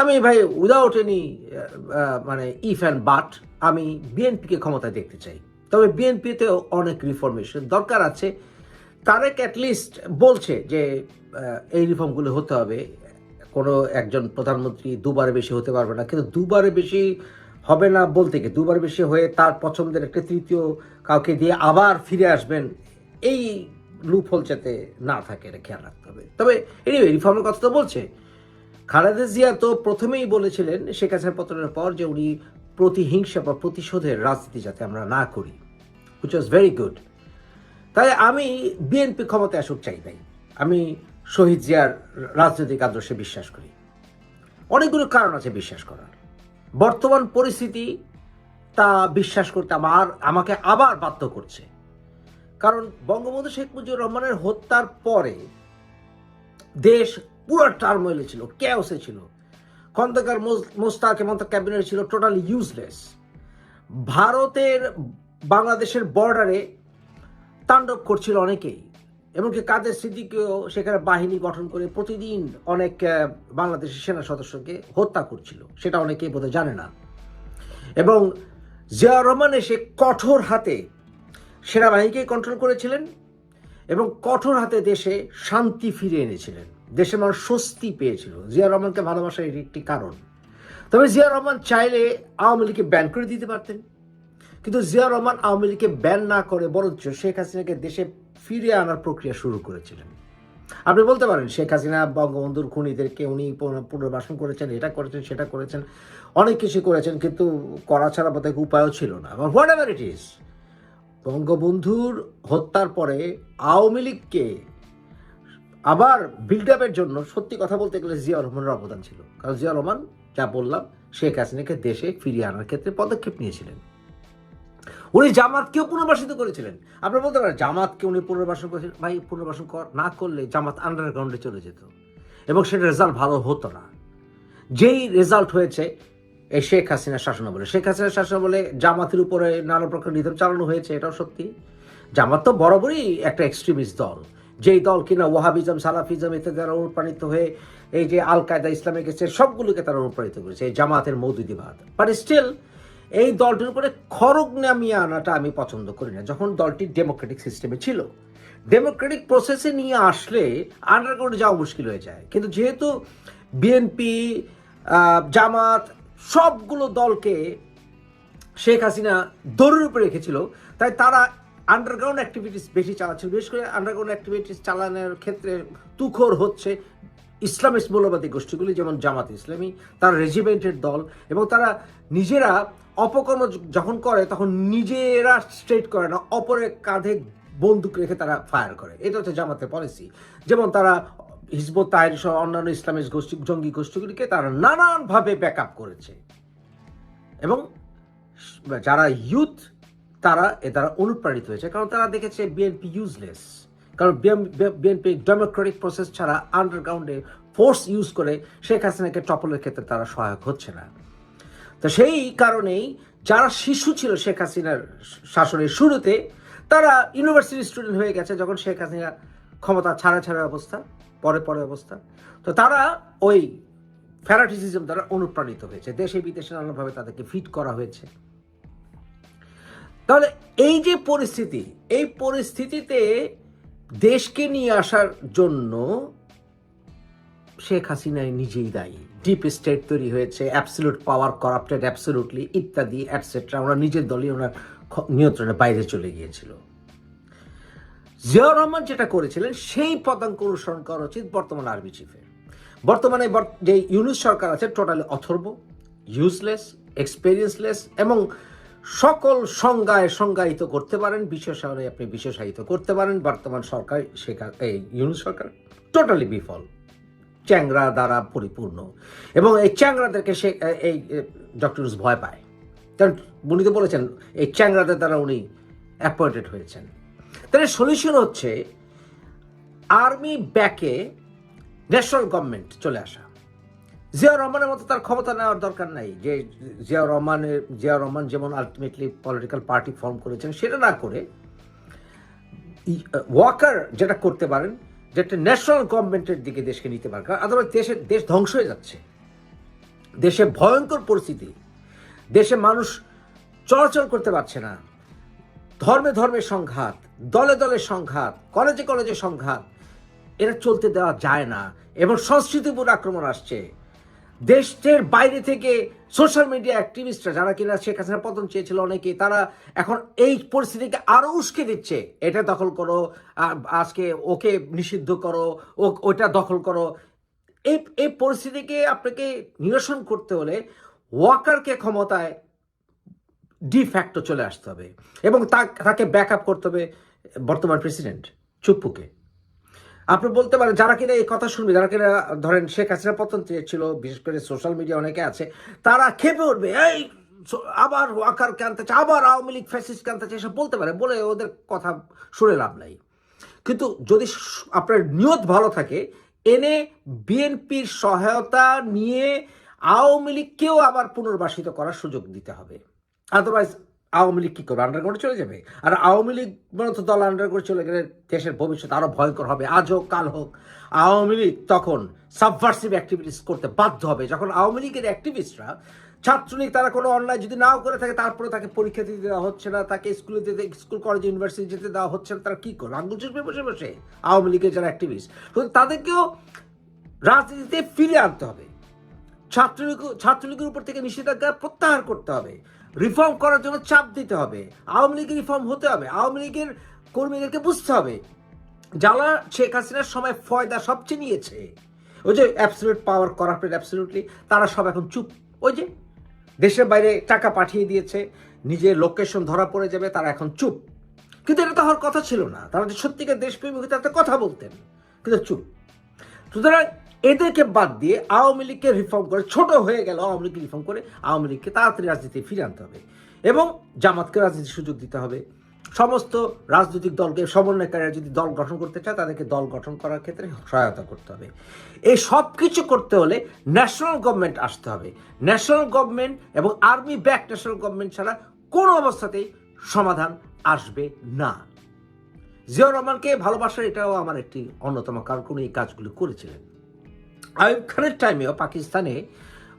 আমি ভাই উইদাউট এনি মানে ইফ অ্যান্ড বাট আমি বিএনপিকে ক্ষমতায় দেখতে চাই। তবে বিএনপিতে অনেক রিফরমেশন দরকার আছে। তারেক অ্যাটলিস্ট বলছে যে এই রিফর্মগুলো হতে হবে। কোনো একজন প্রধানমন্ত্রী দুবারে বেশি হতে পারবে না, কিন্তু দুবারে বেশি হবে না বলতে কি দুবার বেশি হয়ে তার পছন্দের একটা তৃতীয় কাউকে দিয়ে আবার ফিরে আসবেন, এই লুপহোল যাতে না থাকে এটা খেয়াল রাখতে হবে। তবে এনিওয়ে রিফর্মের কথা তো বলছে। খালেদা জিয়া তো প্রথমেই বলেছিলেন শেখ হাসিনার পতনের পর যে উনি প্রতিহিংসা বা প্রতিশোধের রাজনীতি যাতে আমরা না করি, হুইচ ওয়াজ ভেরি গুড। তাই আমি বিএনপি ক্ষমতায় আসুক চাই নাই। আমি শহীদ জিয়ার রাজনৈতিক আদর্শে বিশ্বাস করি। অনেকগুলো কারণ আছে বিশ্বাস করার। বর্তমান পরিস্থিতি তা বিশ্বাস করতে আমাকে আবার বাধ্য করছে। কারণ বঙ্গবন্ধু শেখ মুজিবুর রহমানের হত্যার পরে দেশ পুরো টার্মোইলে ছিল, ক্যাওসে ছিল। খন্দকার মোস্তাক এবং তার ক্যাবিনেট ছিল টোটালি ইউজলেস। ভারতের বাংলাদেশের বর্ডারে তাণ্ডব করছিল অনেকেই, এমনকি কাদের সিদ্দিকীও সেখানে বাহিনী গঠন করে প্রতিদিন অনেক বাংলাদেশের সেনা সদস্যকে হত্যা করছিল, সেটা অনেকেই বোধহয় জানে না। এবং জিয়াউর রহমান এসে কঠোর হাতে সেনাবাহিনীকে কন্ট্রোল করেছিলেন এবং কঠোর হাতে দেশে শান্তি ফিরিয়ে এনেছিলেন। দেশের মানুষ স্বস্তি পেয়েছিল। জিয়াউর রহমানকে ভালোবাসার এটি একটি কারণ। তবে জিয়াউর রহমান চাইলে আওয়ামী লীগকে ব্যান করে দিতে পারতেন, কিন্তু জিয়াউর রহমান আওয়ামী লীগকে ব্যান না করে বরঞ্চ শেখ হাসিনাকে দেশে ফিরিয়ে আনার প্রক্রিয়া শুরু করেছিলেন। আপনি বলতে পারেন শেখ হাসিনা বঙ্গবন্ধুর খুনিদেরকে উনি পুনর্বাসন করেছেন, এটা করেছেন, সেটা করেছেন, অনেক কিছু করেছেন, কিন্তু করা ছাড়া বোধহয় উপায়ও ছিল না। হোয়াট এভার ইট ইজ, বঙ্গবন্ধুর হত্যার পরে আওয়ামী লীগকে আবার বিল্ড আপের জন্য সত্যি কথা বলতে গেলে জিয়াউর রহমানের অবদান ছিল। কারণ জিয়াউর রহমান যা বললাম শেখ হাসিনাকে দেশে ফিরিয়ে আনার ক্ষেত্রে পদক্ষেপ নিয়েছিলেন। উনি জামাতকেও পুনর্বাসিত করেছিলেন। আপনি বলতে পারেন জামাতকে উনি পুনর্বাসন করেছিলেন, ভাই পুনর্বাসন না করলে জামাত আন্ডারগ্রাউন্ডে চলে যেত এবং সেটা রেজাল্ট ভালো হতো না। যেই রেজাল্ট হয়েছে এই শেখ হাসিনার শাসনামলে, শেখ হাসিনার শাসনামলে জামাতের উপরে নানা প্রকার নিধন চালানো হয়েছে, এটাও সত্যি। জামাত তো বরাবরই একটা এক্সট্রিমিস্ট দল, যেই দল কিনা ওয়াহাবিজম, সালাফিজম ইত্যাদি দ্বারা অনুপ্রাণিত হয়ে এই যে আল কায়দা, ইসলামিক স্টেট সবগুলোকে তারা অনুপ্রাণিত করেছে, এই জামাতের মৌদুদিবাদ। বাট স্টিল এই দলটির উপরে খড়গ নামিয়ে আনাটা আমি পছন্দ করি না। যখন দলটি ডেমোক্রেটিক সিস্টেমে ছিল, ডেমোক্রেটিক প্রসেসে নিয়ে আসলে আন্ডারগ্রাউন্ডে যাওয়া মুশকিল হয়ে যায়। কিন্তু যেহেতু বিএনপি, জামাত সবগুলো দলকে শেখ হাসিনা দৌড়ের উপরে রেখেছিল, তাই তারা আন্ডারগ্রাউন্ড অ্যাক্টিভিটিস বেশি চালাচ্ছিল। বিশেষ করে আন্ডারগ্রাউন্ড অ্যাক্টিভিটিস চালানোর ক্ষেত্রে তুখোর হচ্ছে ইসলামিস্ট মৌলবাদী গোষ্ঠীগুলি, যেমন জামাত ইসলামী, তারা রেজিমেন্টের দল, এবং তারা নিজেরা অপকর্ম যখন করে তখন নিজেরা স্ট্রেট করে না, অপরের কাঁধে বন্দুক রেখে তারা ফায়ার করে। এটা হচ্ছে জামাতের পলিসি। যেমন তারা হিজবুত তাহরির সহ অন্যান্য ইসলামিস্ট গোষ্ঠী, জঙ্গি গোষ্ঠীগুলিকে তারা নানানভাবে ব্যাকআপ করেছে, এবং যারা ইউথ তারা এ দ্বারা অনুপ্রাণিত হয়েছে, কারণ তারা দেখেছে বিএনপি ইউজলেস। কারণ বিএনপি ডেমোক্রেটিক প্রসেস ছাড়া আন্ডারগ্রাউন্ডে ফোর্স ইউজ করে শেখ হাসিনাকে টপলের ক্ষেত্রে তারা সহায়ক হচ্ছে না। তো সেই কারণেই যারা শিশু ছিল শেখ হাসিনার শাসনের শুরুতে, তারা ইউনিভার্সিটি স্টুডেন্ট হয়ে গেছে যখন শেখ হাসিনা ক্ষমতা ছাড়া অবস্থা, পরে অবস্থা। তো তারা ওই ফ্যানাটিসিজম দ্বারা অনুপ্রাণিত হয়েছে, দেশে বিদেশে নানাভাবে তাদেরকে ফিট করা হয়েছে। তাহলে এই যে পরিস্থিতি, এই পরিস্থিতিতে দেশকে নিয়ে আসার জন্য শেখ হাসিনাই নিজেই দায়ী। ডিপ স্টেট তৈরি হয়েছে, অ্যাবসলিউট পাওয়ার করাপ্টেড অ্যাবসলিউটলি ইত্যাদি অ্যাটসেট্রা। ওনার নিজের দলই ওনার নিয়ন্ত্রণের বাইরে চলে গিয়েছিল। জিয়াউর রহমান যেটা করেছিলেন সেই পদাঙ্ক অনুসরণ করা উচিত বর্তমান আর্মি চিফের। বর্তমানে যে ইউনূস সরকার আছে টোটালি অথর্ব, ইউজলেস, এক্সপেরিয়েন্সলেস, এবং সকল সংজ্ঞায় সংজ্ঞায়িত করতে পারেন, বিশেষণে আপনি বিশেষায়িত করতে পারেন। বর্তমান সরকার এই ইউনূস সরকার টোটালি বিফল, চ্যাংরা দ্বারা পরিপূর্ণ, এবং এই চ্যাংরাদেরকে এই ডক্টর ইউনূস ভয় পায়। কারণ উনি তো বলেছেন এই চ্যাংরাদের দ্বারা উনি অ্যাপয়েন্টেড হয়েছেন। তাহলে সলিউশন হচ্ছে আর্মি ব্যাকে ন্যাশনাল গভর্নমেন্ট চলে আসা। জিয়াউর রহমানের মতো তার ক্ষমতা নেওয়ার দরকার নাই, যে জিয়াউর রহমান যেমন আলটিমেটলি পলিটিক্যাল পার্টি ফর্ম করেছেন সেটা না করে ওয়াকার যেটা করতে পারেন, যে একটা ন্যাশনাল গভর্নমেন্টের দিকে দেশকে নিতে পারে, কারণ আদারওয়াইজ দেশ ধ্বংস হয়ে যাচ্ছে, দেশে ভয়ঙ্কর পরিস্থিতি, দেশে মানুষ চলাচল করতে পারছে না, ধর্মে ধর্মে সংঘাত, দলে দলে সংঘাত, কলেজে কলেজে সংঘাত, এরা চলতে দেওয়া যায় না। এবং সংস্কৃতির উপর আক্রমণ আসছে, দেশের বাইরে থেকে সোশ্যাল মিডিয়া অ্যাক্টিভিস্টরা যারা কিনা শেখ হাসিনা পতন চেয়েছিল অনেকে, তারা এখন এই পরিস্থিতিকে আরো উস্কে দিচ্ছে, এটা দখল করো, আজকে ওকে নিষিদ্ধ করো, ওটা দখল করো। এই পরিস্থিতিকে আপনাকে নিরসন করতে হলে ওয়াকারকে ক্ষমতায় ডিফ্যাক্টো চলে আসতে হবে এবং তাকে ব্যাক আপ করতে হবে বর্তমান প্রেসিডেন্ট চুপ্পুকে। আপনি বলতে পারেন যারা কিনা এই কথা শুনবে, যারা কিনা ধরেন শেখ হাসিনা পতন চেয়েছিল, বিশেষ করে সোশ্যাল মিডিয়া অনেকে আছে, তারা খেপে উঠবে, এই আবার ওয়াকারকে আনতে চায়, আবার আওয়ামী লীগ ফ্যাসিস্টকে আনতে চায়, এসব বলতে পারে, বলে ওদের কথা শুনে লাভ নাই। কিন্তু যদি আপনার নিয়ত ভালো থাকে, এনে বিএনপির সহায়তা নিয়ে আওয়ামী লীগকেও আবার পুনর্বাসিত করার সুযোগ দিতে হবে। আদারওয়াইজ আওয়ামী লীগ কি করবে? আন্ডারগ্রাউন্ডে চলে যাবে। আর আওয়ামী লীগ মূলত দল আন্ডারগ্রাউন্ডে চলে গেলে দেশের ভবিষ্যৎ আরো ভয়ঙ্কর হবে। আজ হোক কাল হোক আওয়ামী লীগ তখন সাবভার্সিভ অ্যাক্টিভিটিস করতে বাধ্য হবে। যখন আওয়ামী লীগের অ্যাক্টিভিস্টরা, ছাত্রলীগ, তারা কোনো অন্যায় যদি নাও করে থাকে, তারপরে তাকে পরীক্ষা দিতে দেওয়া হচ্ছে না, তাকে স্কুল কলেজ ইউনিভার্সিটি যেতে দেওয়া হচ্ছে না, তারা কি করবে? আঙুল চুষবে বসে বসে আওয়ামী লীগের যারা অ্যাক্টিভিস্ট, তাদেরকেও রাজনীতিতে ফিরে আনতে হবে। ছাত্রলীগের উপর থেকে নিষেধাজ্ঞা প্রত্যাহার করতে হবে, রিফর্ম করার জন্য চাপ দিতে হবে, আওয়ামী লীগের রিফর্ম হতে হবে। আওয়ামী লীগের কর্মীদেরকে বুঝতে হবে যারা শেখ হাসিনার সময় ফয়দা সবচেয়ে নিয়েছে, ওই যে অ্যাবসলিউট পাওয়ার, করাপ্টেড অ্যাবসলিউটলি, তারা সব এখন চুপ। ওই যে দেশের বাইরে টাকা পাঠিয়ে দিয়েছে, নিজের লোকেশন ধরা পড়ে যাবে, তারা এখন চুপ। কিন্তু এটা তো হওয়ার কথা ছিল না, তারা যে সত্যিকার দেশপ্রেমিক হতে একটা কথা বলতেন, কিন্তু চুপ। সুতরাং এদেরকে বাদ দিয়ে আওয়ামী লীগকে রিফর্ম করে, ছোট হয়ে গেল আওয়ামী লীগকে রিফর্ম করে আওয়ামী লীগকে তাড়াতাড়ি রাজনীতি ফিরে আনতে হবে এবং জামাতকে রাজনীতির সুযোগ দিতে হবে। সমস্ত রাজনৈতিক দলকে, সমন্বয়কারীরা যদি দল গঠন করতে চায়, তাদেরকে দল গঠন করার ক্ষেত্রে সহায়তা করতে হবে। এই সব কিছু করতে হলে ন্যাশনাল গভর্নমেন্ট আসতে হবে। ন্যাশনাল গভর্নমেন্ট এবং আর্মি ব্যাক ন্যাশনাল গভর্নমেন্ট ছাড়া কোনো অবস্থাতেই সমাধান আসবে না। জিয়াউর রহমানকে ভালোবাসার এটাও আমার একটি অন্যতম কারণ, উনি এই কাজগুলো করেছিলেন। আইয়ুব খানের টাইমেও পাকিস্তানে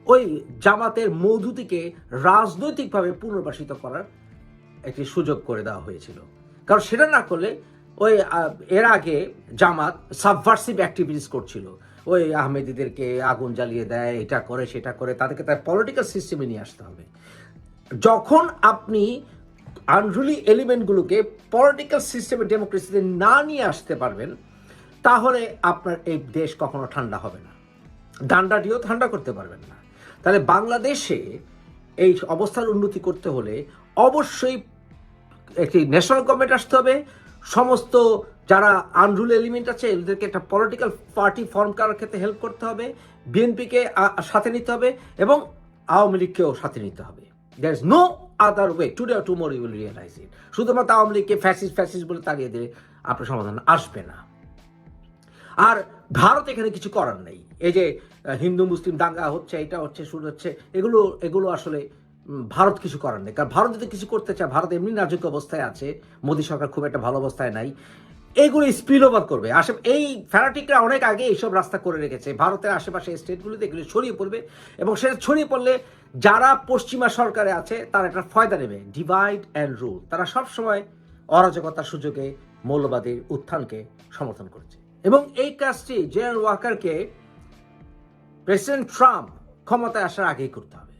ওই জামাতের মওদুদিকে রাজনৈতিকভাবে পুনর্বাসিত করার একটি সুযোগ করে দেওয়া হয়েছিল, কারণ সেটা না করলে ওই এর আগে জামাত সাবভার্সিভ অ্যাক্টিভিটিস করছিল, ওই আহমেদীদেরকে আগুন জ্বালিয়ে দেয়, এটা করে সেটা করে, তাদেরকে তার পলিটিক্যাল সিস্টেমে নিয়ে আসতে হবে। যখন আপনি আনরুলি এলিমেন্টগুলোকে পলিটিক্যাল সিস্টেমে, ডেমোক্রেসিতে না নিয়ে আসতে পারবেন, তাহলে আপনার এই দেশ কখনো ঠান্ডা হবে না, ডান্ডা দিয়েও ঠান্ডা করতে পারবেন না। তাহলে বাংলাদেশে এই অবস্থার উন্নতি করতে হলে অবশ্যই একটি ন্যাশনাল গভর্নমেন্ট আসতে হবে, সমস্ত যারা আনরুল এলিমেন্ট আছে এদেরকে একটা পলিটিক্যাল পার্টি ফর্ম করার ক্ষেত্রে হেল্প করতে হবে, বিএনপিকে সাথে নিতে হবে এবং আওয়ামী লীগকেও সাথে নিতে হবে। There is no other way, today or tomorrow you will realise it. শুধুমাত্র আওয়ামী লীগকে ফ্যাসিস্ট বলে তাড়িয়ে দিলে আপনার সমাধান আসবে না। আর ভারত এখানে কিছু করার নেই। এই যে হিন্দু মুসলিম দাঙ্গা হচ্ছে, এটা হচ্ছে, শুরু হচ্ছে, এগুলো আসলে ভারত কিছু করার নেই। কারণ ভারত যদি কিছু করতে চায়, ভারত এমনি নাজুক অবস্থায় আছে, মোদী সরকার খুব একটা ভালো অবস্থায় নাই, এগুলো স্পিল ওভার করবে। এই ফ্যানাটিকরা অনেক আগে এইসব রাস্তা করে রেখেছে, ভারতের আশেপাশে স্টেটগুলিতে এগুলো ছড়িয়ে পড়বে এবং সেটা ছড়িয়ে পড়লে যারা পশ্চিমা সরকারে আছে তারা একটা ফয়দা নেবে, ডিভাইড অ্যান্ড রুল। তারা সবসময় অরাজকতার সুযোগে মৌলবাদীর উত্থানকে সমর্থন করেছে এবং এই কাজটি জেনারেল ওয়াকারকে প্রেসিডেন্ট ট্রাম্প ক্ষমতায় আসার আগেই করতে হবে।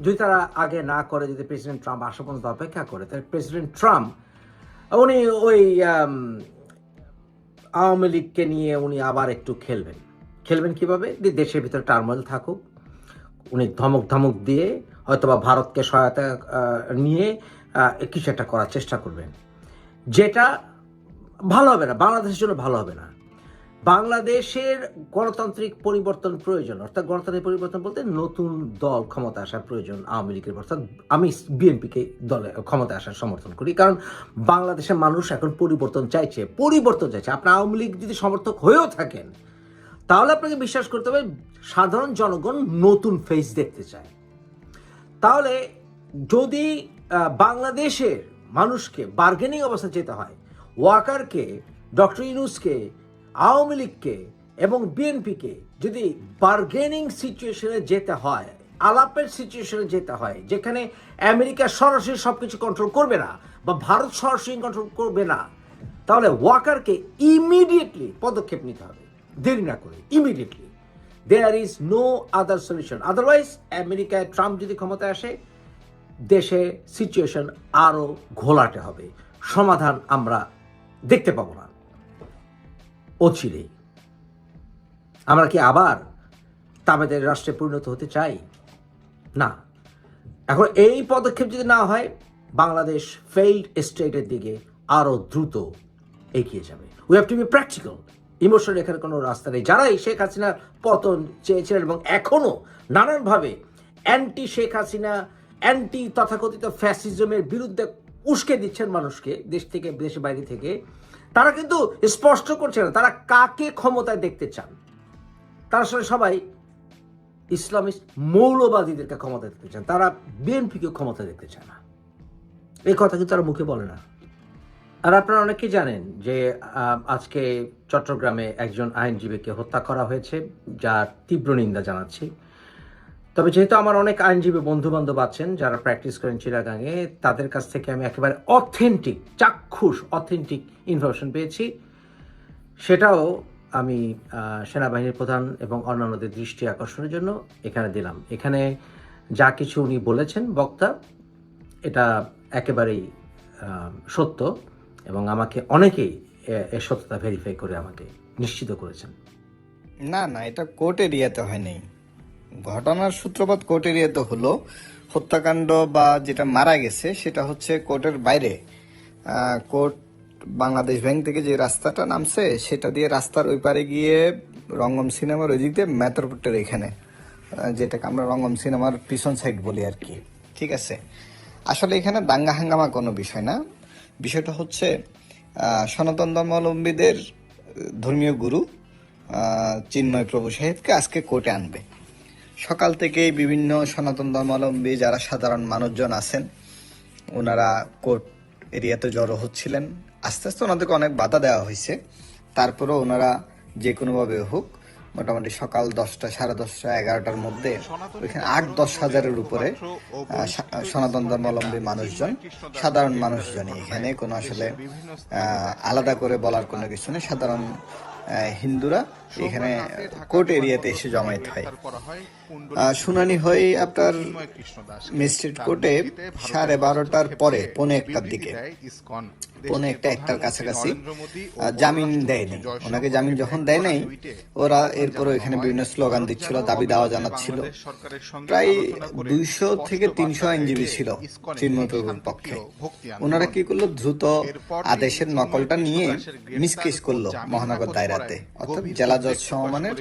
যদি তারা আগে না করে, যদি প্রেসিডেন্ট ট্রাম্প আসা পর্যন্ত অপেক্ষা করে, তাহলে প্রেসিডেন্ট ট্রাম্প উনি ওই আওয়ামী লীগকে নিয়ে উনি আবার একটু খেলবেন কিভাবে? দেশের ভিতরে টার্মোইল থাকুক, উনি ধমক দিয়ে হয়তোবা ভারতকে সহায়তা নিয়ে কিছু একটা করার চেষ্টা করবেন, যেটা ভালো হবে না, বাংলাদেশের জন্য ভালো হবে না। বাংলাদেশের গণতান্ত্রিক পরিবর্তন প্রয়োজন, অর্থাৎ গণতান্ত্রিক পরিবর্তন বলতে নতুন দল ক্ষমতা আসার প্রয়োজন আওয়ামী লীগের। অর্থাৎ আমি বিএনপিকে দলে ক্ষমতা আসার সমর্থন করি, কারণ বাংলাদেশের মানুষ এখন পরিবর্তন চাইছে। আপনার আওয়ামী লীগ যদি সমর্থক হয়েও থাকেন, তাহলে আপনাকে বিশ্বাস করতে হবে সাধারণ জনগণ নতুন ফেস দেখতে চায়। তাহলে যদি বাংলাদেশের মানুষকে বার্গেনিং অবস্থা যেতে হয়, ওয়াকারকে, ডক্টর ইউনূসকে, আওয়ামী লীগকে এবং বিএনপিকে যদি বার্গেনিং সিচুয়েশনে যেতে হয়, আলাপের সিচুয়েশনে যেতে হয়, যেখানে আমেরিকা সরাসরি সবকিছু কন্ট্রোল করবে না বা ভারত সরাসরি কন্ট্রোল করবে না, তাহলে ওয়াকারকে ইমিডিয়েটলি পদক্ষেপ নিতে হবে, দেরি না করে, immediately. There is no other solution. Otherwise আমেরিকায় ট্রাম্প যদি ক্ষমতায় আসে, দেশে সিচুয়েশন আরও ঘোলাটে হবে, সমাধান আমরা দেখতে পাবো না অচিরেই। আমরা কি আবার তাবেদের রাষ্ট্রে পরিণত হতে চাই? না। এখন এই পদক্ষেপ যদি না হয়, বাংলাদেশ ফেইল্ড স্টেটের দিকে আরও দ্রুত এগিয়ে যাবে। We have to B practical. Emotional এখানে কোনো রাস্তা নেই। যারাই শেখ হাসিনার পতন চেয়েছিলেন এবং এখনও নানানভাবে অ্যান্টি শেখ হাসিনা, অ্যান্টি তথাকথিত ফ্যাসিজমের বিরুদ্ধে উস্কে দিচ্ছেন মানুষকে, দেশ থেকে, দেশের বাইরে থেকে, তারা কিন্তু স্পষ্ট করছে না তারা কাকে ক্ষমতায় দেখতে চান। তারা আসলে সবাই ইসলামিস্ট মৌলবাদীদেরকে ক্ষমতা দেখতে চান, তারা বিএনপিকে ক্ষমতা দেখতে চান না। এই কথা কিন্তু তারা মুখে বলে না। আর আপনারা অনেকেই জানেন যে আজকে চট্টগ্রামে একজন আইনজীবীকে হত্যা করা হয়েছে, যার তীব্র নিন্দা জানাচ্ছি। তবে যেহেতু আমার অনেক আইনজীবী বন্ধু বান্ধব আছেন যারা প্র্যাকটিস করেন চিটাগাঙে, তাদের কাছ থেকে আমি একেবারে অথেন্টিক, চাক্ষুষ অথেন্টিক ইনফরমেশন পেয়েছি। সেটাও আমি সেনাবাহিনীর প্রধান এবং অন্যান্যদের দৃষ্টি আকর্ষণের জন্য এখানে দিলাম। এখানে যা কিছু উনি বলেছেন বক্তা, এটা একেবারেই সত্য এবং আমাকে অনেকেই এর সত্যতা ভেরিফাই করে আমাকে নিশ্চিত করেছেন। না না, এটা কোর্ট এরিয়াতে হয়নি। ঘটনার সূত্রপাত কোর্ট এরিয়াতে হলো। হত্যাকাণ্ড বা যেটা মারা গেছে সেটা হচ্ছে কোর্টের বাইরে। কোর্ট বাংলাদেশ ব্যাংক থেকে যে রাস্তাটা নামছে সেটা দিয়ে রাস্তার ওই পারে গিয়ে রঙ্গম সিনেমার ওই দিক দিয়ে মেতরপুটের এখানে, যেটাকে আমরা রঙ্গম সিনেমার পিছন সাইড বলি আর কি। ঠিক আছে, আসলে এখানে দাঙ্গা হাঙ্গামা কোনো বিষয় না। বিষয়টা হচ্ছে সনাতন ধর্মাবলম্বীদের ধর্মীয় গুরু চিন্ময় প্রভু সাহেবকে আজকে কোর্টে আনবে। সকাল থেকেই বিভিন্ন সনাতন ধর্মাবলম্বী যারা সাধারণ মানুষজন আছেন ওনারা কোর্ট এরিয়াতে জড়ো হচ্ছিলেন। আস্তে আস্তে ওনাদেরকে অনেক বাধা দেওয়া হয়েছে, তারপরেও ওনারা যে কোনোভাবে হোক মোটামুটি সকাল 10টা, 10:30, 11টার মধ্যে ওইখানে 8-10 হাজারের উপরে সনাতন ধর্মাবলম্বী মানুষজন, সাধারণ মানুষজনই, এখানে কোনো আসলে আলাদা করে বলার কোনো কিছু নেই, সাধারণ হিন্দুরা এখানে কোর্ট এরিয়াতে এসে জমায়েত হয়। শুনানি হয় আপনার ম্যাজিস্ট্রেট কোর্টে 12:30টার পরে, 1:45টার দিকে, 1:45টার কাছাকাছি। জামিন দেয়নি ওনাকে। জামিন যখন দেয় নাই, ওরা এরপরে এখানে বিভিন্ন স্লোগান দিচ্ছিল, দাবি দাওয়া জানাচ্ছিল। প্রায় 200 থেকে 300 আইনজীবী ছিল চিন্ময় প্রভুর পক্ষে। ওনারা কি করলো, দ্রুত আদেশের নকলটা নিয়ে মিসকেস করলো মহানগর দায়রাতে, অর্থাৎ জেলা জজ সমমানের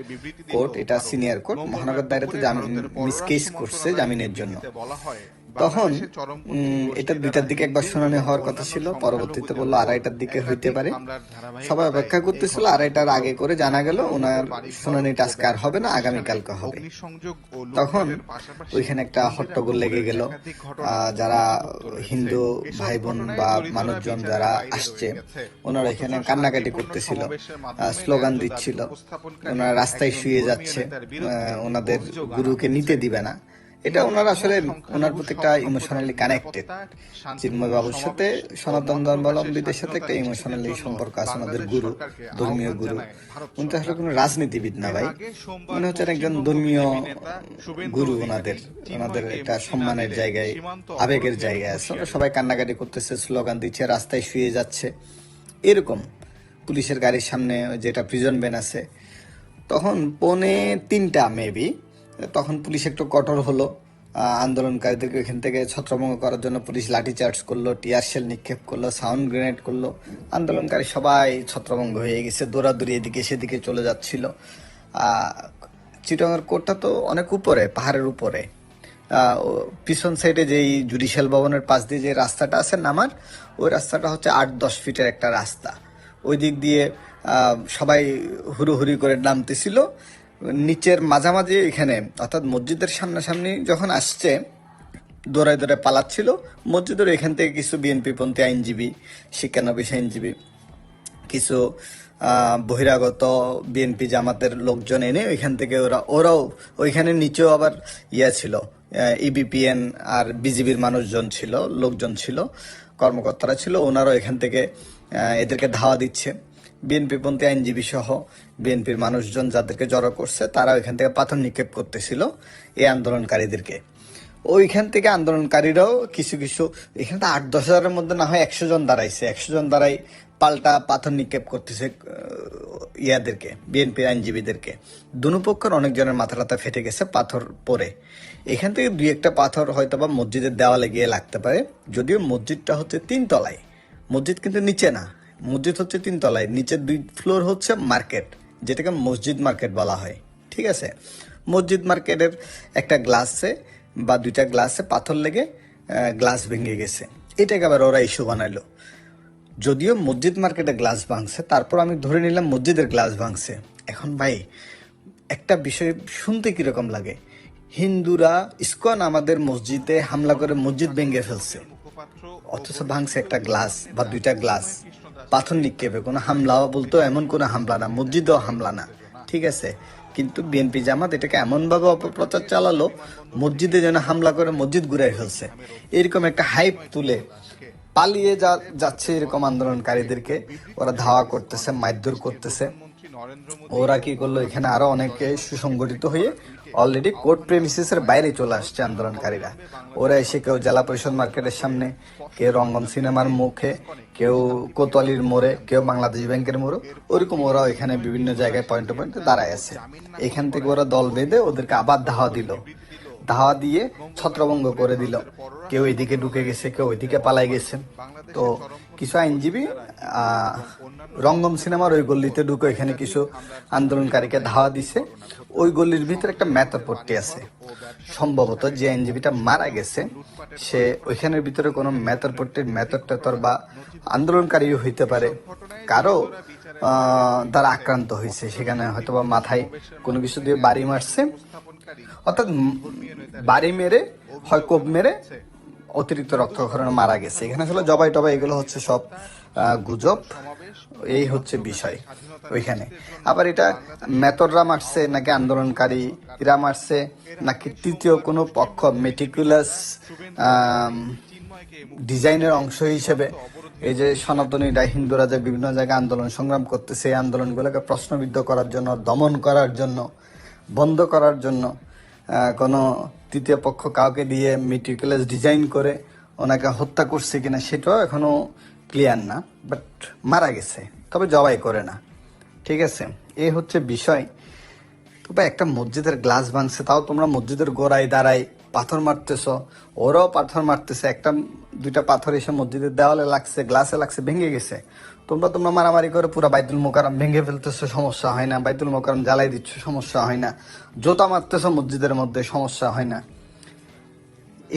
কোর্ট, এটা সিনিয়র কোর্ট, মহানগর দায়রাতে জামিন মিসকেস করছে জামিনের জন্য। তখন এটা 2টার দিকে একবার শুনানি হওয়ার কথা ছিল, পরবর্তীতে বললো 2:30টার দিকে হইতে পারে। সবাই অপেক্ষা করতেছিল, 2:30টার আগে করে জানা গেল ওনার শুনানিটা আজকে আর হবে না, আগামীকালকে হবে। তখন ওইখানে একটা হট্টগোল লেগে গেল। যারা হিন্দু ভাই বোন বা মানুষজন যারা আসছে ওনারা এখানে কান্নাকাটি করতেছিল, স্লোগান দিচ্ছিল, ওনারা রাস্তায় শুয়ে যাচ্ছে, ওনাদের গুরুকে নিতে দিবে না। এটা ওনারা আসলে ওনার প্রতি একটা ইমোশনালি কানেক্টেড। চিন্ময় বাবুর সাথে সনাতন ধর্মাবলম্বীদের সাথে একটা ইমোশনালি সম্পর্ক আছে, ওনাদের গুরু, ধর্মীয় গুরু। উনি তো আসলে কোনো রাজনীতিবিদ না ভাই, মনে হচ্ছে একজন ধর্মীয় গুরু। ওনাদের একটা সম্মানের জায়গায়, আবেগের জায়গায় আছে। ওরা সবাই কান্নাকাটি করতেছে, স্লোগান দিচ্ছে, রাস্তায় শুয়ে যাচ্ছে, এরকম। পুলিশের গাড়ির সামনে যেটা প্রিজন ভ্যান আছে, তখন 2:45 মেবি, তখন পুলিশ একটু কঠোর হলো। আন্দোলনকারীদেরকে এখান থেকে ছত্রভঙ্গ করার জন্য পুলিশ লাঠিচার্জ করলো, টিয়ার শেল নিক্ষেপ করলো, সাউন্ড গ্রেনেড করলো। আন্দোলনকারী সবাই ছত্রভঙ্গ হয়ে গেছে, দৌড়াদৌড়ি এদিকে সেদিকে চলে যাচ্ছিল। চিটাগাং কোর্টটা তো অনেক উপরে, পাহাড়ের উপরে। পিছন সাইডে যেই জুডিশিয়াল ভবনের পাশ দিয়ে যে রাস্তাটা আছে নামার, ওই রাস্তাটা হচ্ছে 8-10 ফিটের একটা রাস্তা। ওই দিক দিয়ে সবাই হুড়োহুড়ি করে নামতেছিল। নিচের মাঝামাঝি এখানে, অর্থাৎ মসজিদের সামনাসামনি যখন আসছে, দৌড়ায় দৌড়ায় পালাচ্ছিল। মসজিদের এখান থেকে কিছু বিএনপি পন্থী আইনজীবী, শিক্ষানবিশ আইনজীবী, কিছু বহিরাগত বিএনপি জামাতের লোকজন এনে ওইখান থেকে ওরাও ওইখানে নিচেও আবার ছিল, ইবিপিএন আর বিজিবির মানুষজন ছিল, লোকজন ছিল, কর্মকর্তারা ছিল, ওনারাও এখান থেকে এদেরকে ধাওয়া দিচ্ছে। বিএনপিপন্থী আইনজীবী সহ বিএনপির মানুষজন যাদেরকে জড়ো করছে তারা ওইখান থেকে পাথর নিক্ষেপ করতেছিল এই আন্দোলনকারীদেরকে। ওইখান থেকে আন্দোলনকারীরাও কিছু কিছু, এখানে তো 8-10 হাজারের মধ্যে না হয় 100 জন দাঁড়াইছে, 100 জন দাঁড়াই পাল্টা পাথর নিক্ষেপ করতেছে ইয়াদেরকে, বিএনপি আইনজীবীদেরকে। দুপক্ষের অনেকজনের মাথা টাথা ফেটে গেছে পাথর পরে। এখান থেকে 2-1টা পাথর হয়তো বা মসজিদের দেওয়ালে গিয়ে লাগতে পারে, যদিও মসজিদটা হচ্ছে 3 তলায়, মসজিদ কিন্তু নিচে না, মসজিদ হচ্ছে 3 তলায়, নিচের 2 ফ্লোর হচ্ছে মার্কেট, যেটাকে মসজিদ মার্কেট বলা হয়। ঠিক আছে, মসজিদ মার্কেটের একটা গ্লাসে বা 2টা গ্লাসে পাথর লেগে গ্লাস ভেঙে গেছে, এটাকে আবার ওরা ইস্যু বানাইলো। যদিও মসজিদ মার্কেটে গ্লাস ভাঙছে, তারপর আমি ধরে নিলাম মসজিদের গ্লাস ভাঙছে। এখন ভাই একটা বিষয় শুনতে কিরকম লাগে, হিন্দুরা ইসকন আমাদের মসজিদে হামলা করে মসজিদ ভেঙে ফেলছে, অথচ ভাঙছে একটা গ্লাস বা 2টা গ্লাস, পাথর নিক্ষেপে কোনো হামলা বলতো এমন কোনো হামলা না, মসজিদেও হামলা না। ঠিক আছে, কিন্তু বিএনপি জামাত এটাকে এমনভাবে অপপ্রচার চালালো, মসজিদে যেন হামলা করে মসজিদ ঘুরাই ফেলছে, এরকম একটা হাইপ তুলে পালিয়ে যাচ্ছে এরকম আন্দোলনকারীদেরকে ওরা ধাওয়া করতেছে, মারধর করতেছে। ওরা কি করলো, এখানে আরো অনেকে সুসংগঠিত হয়ে অলরেডি কোর্ট প্রেমিসিসের বাইরে চলে আসছে আন্দোলনকারীরা। ওরা এসে কেউ জেলা পরিষদ মার্কেটের সামনে, কেউ রঙ্গন সিনেমার মুখে, কেউ কোতোয়ালির মোড়ে, কেউ বাংলাদেশ ব্যাংকের মোড়ে, ওরকম ওরা এখানে বিভিন্ন জায়গায় পয়েন্টে পয়েন্টে দাঁড়ায় আছে। এখান থেকে ওরা দল বেঁধে ওদেরকে আবার ধাওয়া দিল, ধাওয়া দিয়ে ছত্রভঙ্গ করে দিল, কেউ এদিকে ঢুকে গেছে, কেউ ওইদিকে পালাই গেছে। তো কিছু আইনজীবী রঙ্গম সিনেমার ওই গল্লিতে ঢুকে এখানে কিছু আন্দোলনকারীকে ধাওয়া দিছে। ওই গল্লির ভিতরে একটা মেথর পট্টি আছে, সম্ভবত যে আইনজীবীটা মারা গেছে সে ওইখানের ভিতরে কোনো মেথর পট্টির মেথর টেথর বা আন্দোলনকারী হইতে পারে, কারো দ্বারা আক্রান্ত হয়েছে, সেখানে হয়তো বা মাথায় কোনো কিছু দিয়ে বাড়ি মারছে, অর্থাৎ বাড়ি মেরে হয় কোপ মেরে অতিরিক্ত রক্তক্ষরণে মারা গেছে। এখানে আসলে জবাই টবাই এগুলো হচ্ছে সব গুজব, এই হচ্ছে বিষয় ওইখানে। আবার এটা মেথররা মারছে নাকি আন্দোলনকারীরা মারছে নাকি তৃতীয় কোনো পক্ষ মেটিকুলাস ডিজাইনের অংশ হিসেবে, এই যে সনাতনীরা হিন্দুরা যে বিভিন্ন জায়গায় আন্দোলন সংগ্রাম করতেছে, এই আন্দোলনগুলোকে প্রশ্নবিদ্ধ করার জন্য, দমন করার জন্য, বন্ধ করার জন্য কোনো তৃতীয় পক্ষ কাউকে দিয়ে মেটিকুলাস ডিজাইন করে ওনাকে হত্যা করছে কিনা সেটাও এখনো ক্লিয়ার না, বাট মারা গেছে, তবে জবাই করে না। ঠিক আছে, এই হচ্ছে বিষয়। তবে একটা মসজিদের গ্লাস ভাঙছে, তাও তোমরা মসজিদের গোড়ায় দাঁড়াই পাথর মারতেছ, ওরাও পাথর মারতেছে, 1-2টা পাথর এসে মসজিদের দেওয়ালে লাগছে, গ্লাসে লাগছে, ভেঙে গেছে। তোমরা মারামারি করে পুরো বাইতুল মোকাররম ভেঙে ফেলতেছো, সমস্যা হয় না, বাইতুল মোকাররম জ্বালাই দিচ্ছ, সমস্যা হয় না, জোতা মারতেছো মসজিদের মধ্যে, সমস্যা হয় না।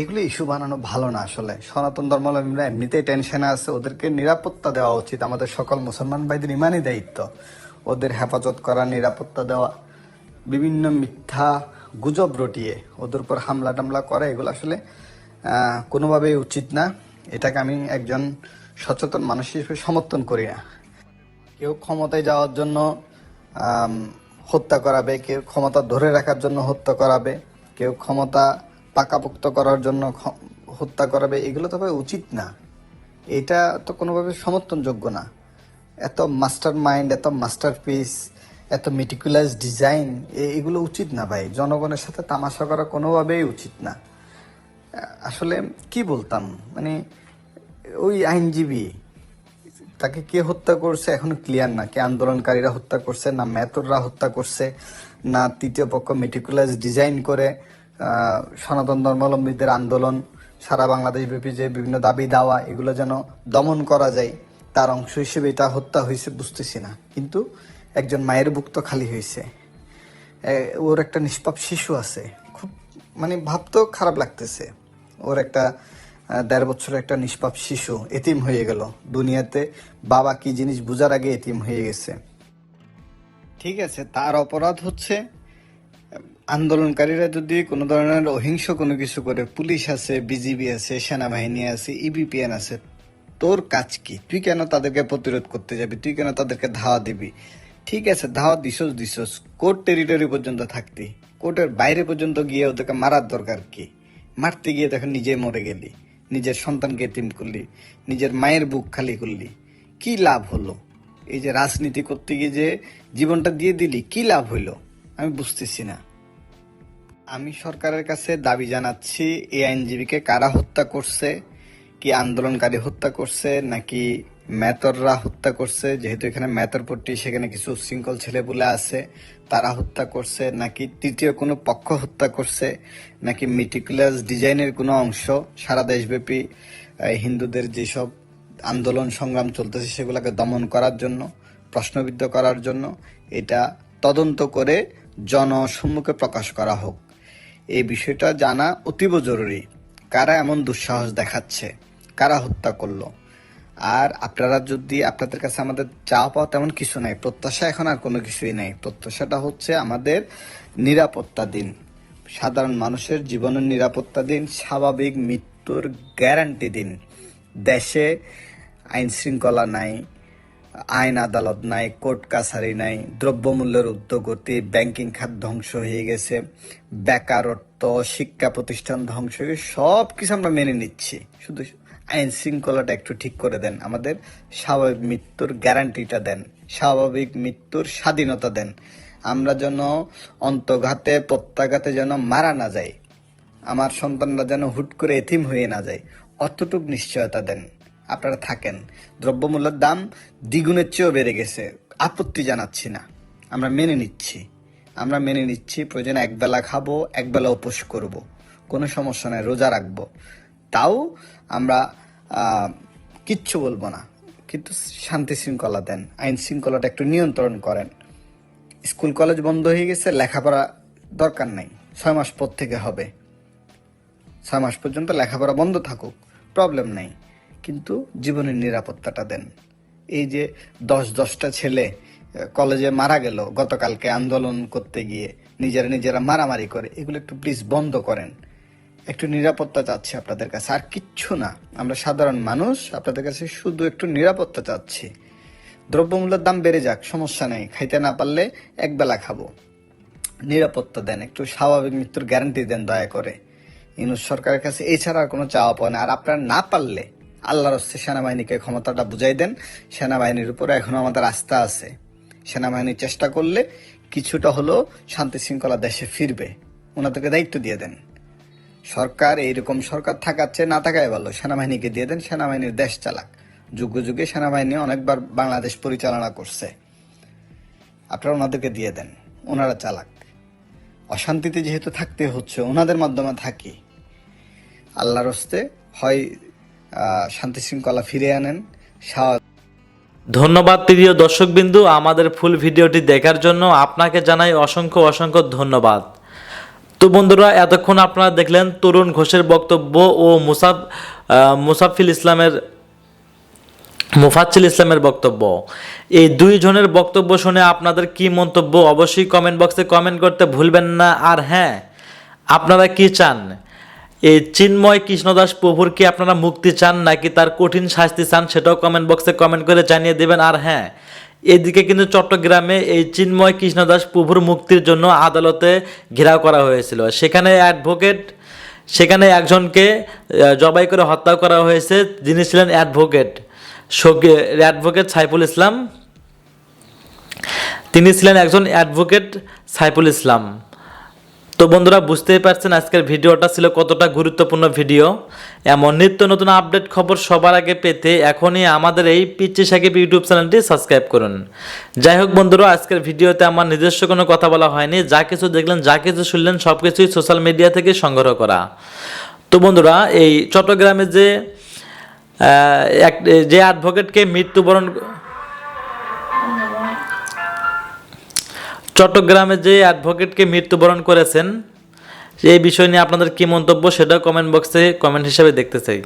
এগুলো ইস্যু বানানো ভালো না। আসলে সনাতন ধর্মাবলম্বীরা এমনিতেই টেনশনে আছে, ওদেরকে নিরাপত্তা দেওয়া উচিত, আমাদের সকল মুসলমান ভাইদের ইমানই দায়িত্ব ওদের হেফাজত করা, নিরাপত্তা দেওয়া। বিভিন্ন মিথ্যা গুজব রটিয়ে ওদের উপর হামলা টামলা করা, এগুলো আসলে কোনোভাবেই উচিত না। এটাকে আমি একজন সচেতন মানুষ হিসেবে সমর্থন করি না। কেউ ক্ষমতায় যাওয়ার জন্য হত্যা করাবে, কেউ ক্ষমতা ধরে রাখার জন্য হত্যা করাবে, কেউ ক্ষমতা পাকাপোক্ত করার জন্য হত্যা করাবে, এগুলো তো ভাই উচিত না। এটা তো কোনোভাবে সমর্থনযোগ্য না। এত মাস্টার মাইন্ড, এত মাস্টারপিস, এত মেটিকুলাস ডিজাইন, এগুলো উচিত না ভাই। জনগণের সাথে তামাশা করা কোনোভাবেই উচিত না। আসলে কি বলতাম, মানে ওই আইনজীবী তাকে কে হত্যা করছে এখনো ক্লিয়ার না। কে আন্দোলনকারীরা হত্যা করছে, না মেথররা হত্যা করছে, না তৃতীয় পক্ষ মেটিকুলাস ডিজাইন করে সনাতন ধর্মাবলম্বীদের আন্দোলন সারা বাংলাদেশ ব্যাপী যে বিভিন্ন দাবি দাওয়া এগুলো যেন দমন করা যায় তার অংশ হিসেবে এটা হত্যা হয়েছে বুঝতেছি না। কিন্তু একজন মায়ের বুক তো খালি হয়েছে, ওর একটা নিষ্পাপ শিশু আছে, খুব মানে ভাবতেও খারাপ লাগতেছে। ওর একটা 1.5 বছরের একটা নিষ্পাপ শিশু এতিম হয়ে গেল, দুনিয়াতে বাবা কি জিনিস বুঝার আগে এতিম হয়ে গেছে। ঠিক আছে, তার অপরাধ হচ্ছে আন্দোলনকারীরা যদি কোনো ধরনের অহিংস কোনো কিছু করে, পুলিশ আছে, বিজিবি আছে, সেনাবাহিনী আছে, ইবিপিএন আছে, তোর কাজ কি? তুই কেন তাদেরকে প্রতিরোধ করতে যাবি? তুই কেন তাদেরকে ধাওয়া দিবি? ঠিক আছে, ধাওয়া দিছস, কোর্ট টেরিটরি পর্যন্ত থাকতি, কোর্টের বাইরে পর্যন্ত গিয়ে ওদেরকে মারার দরকার কি? মারতে গিয়ে দেখেন নিজে মরে গেলি, নিজের সন্তানকে এতিম করলি, নিজের মায়ের বুক খালি করলি, কি লাভ হলো? এই যে রাজনীতি করতে গিয়ে যে জীবনটা দিয়ে দিলি, কি লাভ হইলো? আমি বুঝতেছি না। আমি সরকারের কাছে দাবি জানাচ্ছি, এই আইনজীবীকে কারা হত্যা করছে, কি আন্দোলনকারী হত্যা করছে নাকি মেতররা হত্যা করছে, যেহেতু এখানে মেতরপট্টি, সেখানে কিছু উচ্ছৃঙ্খল ছেলেপুলে আছে, তারা হত্যা করছে, নাকি তৃতীয় কোনো পক্ষ হত্যা করছে, নাকি মিটিকুলাস ডিজাইনের কোনো অংশ সারা দেশব্যাপী হিন্দুদের যেসব আন্দোলন সংগ্রাম চলতেছে সেগুলোকে দমন করার জন্য, প্রশ্নবিদ্ধ করার জন্য, এটা তদন্ত করে জনসম্মুখে প্রকাশ করা হোক। এই বিষয়টা জানা অতীব জরুরি। কারা এমন দুঃসাহস দেখাচ্ছে, কারা হত্যা করলো। আর আপনারা যদি, আপনাদের কাছে আমাদের চাওয়া পাওয়া তেমন কিছু নাই, প্রত্যাশা এখন আর কোনো কিছুই নাই। প্রত্যাশাটা হচ্ছে আমাদের নিরাপত্তা দিন, সাধারণ মানুষের জীবনের নিরাপত্তা দিন, স্বাভাবিক মৃত্যুর গ্যারান্টি দিন। দেশে আইন শৃঙ্খলা নাই, আইন আদালত নাই, কোর্ট কাছারি নাই, দ্রব্যমূল্যের ঊর্ধ্বগতি, ব্যাংকিং খাত ধ্বংস হয়ে গেছে, বেকারত্ব, শিক্ষা প্রতিষ্ঠান ধ্বংস হয়ে গেছে, সব কিছু আমরা মেনে নিচ্ছি, শুধু আইন শৃঙ্খলাটা একটু ঠিক করে দেন, আমাদের স্বাভাবিক মৃত্যুর গ্যারান্টিটা দেন, স্বাভাবিক মৃত্যুর স্বাধীনতা দেন। আমরা যেন অন্তঘাতে প্রত্যাঘাতে যেন মারা না যাই, আমার সন্তানরা যেন হুট করে এতিম হয়ে না যায়, অতটুক নিশ্চয়তা দেন। আপনারা থাকেন। দ্রব্যমূল্যের দাম দ্বিগুণের চেয়েও বেড়ে গেছে, আপত্তি জানাচ্ছি না, আমরা মেনে নিচ্ছি। প্রয়োজনে একবেলা খাবো, একবেলা উপোস করব, কোনো সমস্যা নাই, রোজা রাখবো, তাও আমরা কিচ্ছু বলবো না। কিন্তু শান্তি শৃঙ্খলা দেন, আইন শৃঙ্খলাটা একটু নিয়ন্ত্রণ করেন। স্কুল কলেজ বন্ধ হয়ে গেছে, লেখাপড়া দরকার নাই, 6 মাস পর থেকে হবে, 6 মাস পর্যন্ত লেখাপড়া বন্ধ থাকুক, প্রবলেম নাই, কিন্তু জীবনের নিরাপত্তাটা দেন। এই যে 10-10টা ছেলে কলেজে মারা গেল গতকালকে আন্দোলন করতে গিয়ে, নিজেরা মারামারি করে, এগুলো একটু প্লিজ বন্ধ করেন। একটু নিরাপত্তা চাচ্ছি আপনাদের কাছে, আর কিচ্ছু না। আমরা সাধারণ মানুষ, আপনাদের কাছে শুধু একটু নিরাপত্তা চাচ্ছি। দ্রব্যমূল্যের দাম বেড়ে যাক, সমস্যা নেই, খাইতে না পারলে একবেলা খাবো, নিরাপত্তা দেন, একটু স্বাভাবিক মৃত্যুর গ্যারান্টি দেন দয়া করে। ইউনূস সরকারের কাছে এছাড়া আর কোনো চাওয়া পাওয়া না। আর আপনারা না পারলে আল্লাহর হস্তে সেনাবাহিনীকে ক্ষমতাটা বুঝাই দেন। সেনাবাহিনীর উপরে এখনো আমাদের আস্থা আছে। সেনাবাহিনী চেষ্টা করলে কিছুটা হলেও শান্তি শৃঙ্খলা দেশে ফিরবে, ওনাদেরকে দায়িত্ব দিয়ে দেন। সরকার, এইরকম সরকার থাকার চেয়ে না থাকাই ভালো, সেনাবাহিনীকে দিয়ে দেন, সেনাবাহিনীর দেশ চালাক। যুগে যুগে সেনাবাহিনী অনেকবার বাংলাদেশ পরিচালনা করছে, আপনারা ওনাদেরকে দিয়ে দেন, ওনারা চালাক। অশান্তিতে যেহেতু থাকতে হচ্ছে, ওনাদের মাধ্যমে থাকি, আল্লাহর হস্তে হয় শান্তি শৃঙ্খলা ফিরে আনেন। ধন্যবাদ প্রিয় দর্শকবিন্দু, আমাদের ফুল ভিডিওটি দেখার জন্য আপনাকে জানাই অসংখ্য ধন্যবাদ। তো বন্ধুরা, এতক্ষণ আপনারা দেখলেন তরুণ ঘোষের বক্তব্য ও মুফাচ্ছিল ইসলামের বক্তব্য। এই দুইজনের বক্তব্য শুনে আপনাদের কি মন্তব্য অবশ্যই কমেন্ট বক্সে কমেন্ট করতে ভুলবেন না। আর হ্যাঁ, আপনারা কি চান? এই চিন্ময় কৃষ্ণদাস প্রভুর কি আপনারা মুক্তি চান নাকি তার কঠিন শাস্তি চান? সেটাও কমেন্ট বক্সে কমেন্ট করে জানিয়ে দেবেন। আর হ্যাঁ, এদিকে কিন্তু চট্টগ্রামে এই চিন্ময় কৃষ্ণদাস প্রভুর মুক্তির জন্য আদালতে ঘেরাও করা হয়েছিল। সেখানে একজনকে জবাই করে হত্যা করা হয়েছে, যিনি ছিলেন অ্যাডভোকেট সাইফুল ইসলাম। তিনি ছিলেন একজন অ্যাডভোকেট সাইফুল ইসলাম। তো বন্ধুরা, বুঝতেই পারছেন আজকের ভিডিওটা ছিল কতটা গুরুত্বপূর্ণ ভিডিও। এমন নিত্য নতুন আপডেট খবর সবার আগে পেতে এখনই আমাদের এই পিচ্চি সাকিব ইউটিউব চ্যানেলটি সাবস্ক্রাইব করুন। যাই হোক বন্ধুরা, আজকের ভিডিওতে আমার নিজস্ব কোনো কথা বলা হয়নি, যা কিছু দেখলেন, যা কিছু শুনলেন, সব কিছুই সোশ্যাল মিডিয়া থেকে সংগ্রহ করা। তো বন্ধুরা, এই চট্টগ্রামে যে অ্যাডভোকেটকে মৃত্যুবরণ করেছেন, এই বিষয় নিয়ে আপনাদের কি মন্তব্য সেটাও কমেন্ট বক্সে কমেন্ট হিসেবে দেখতে চাই।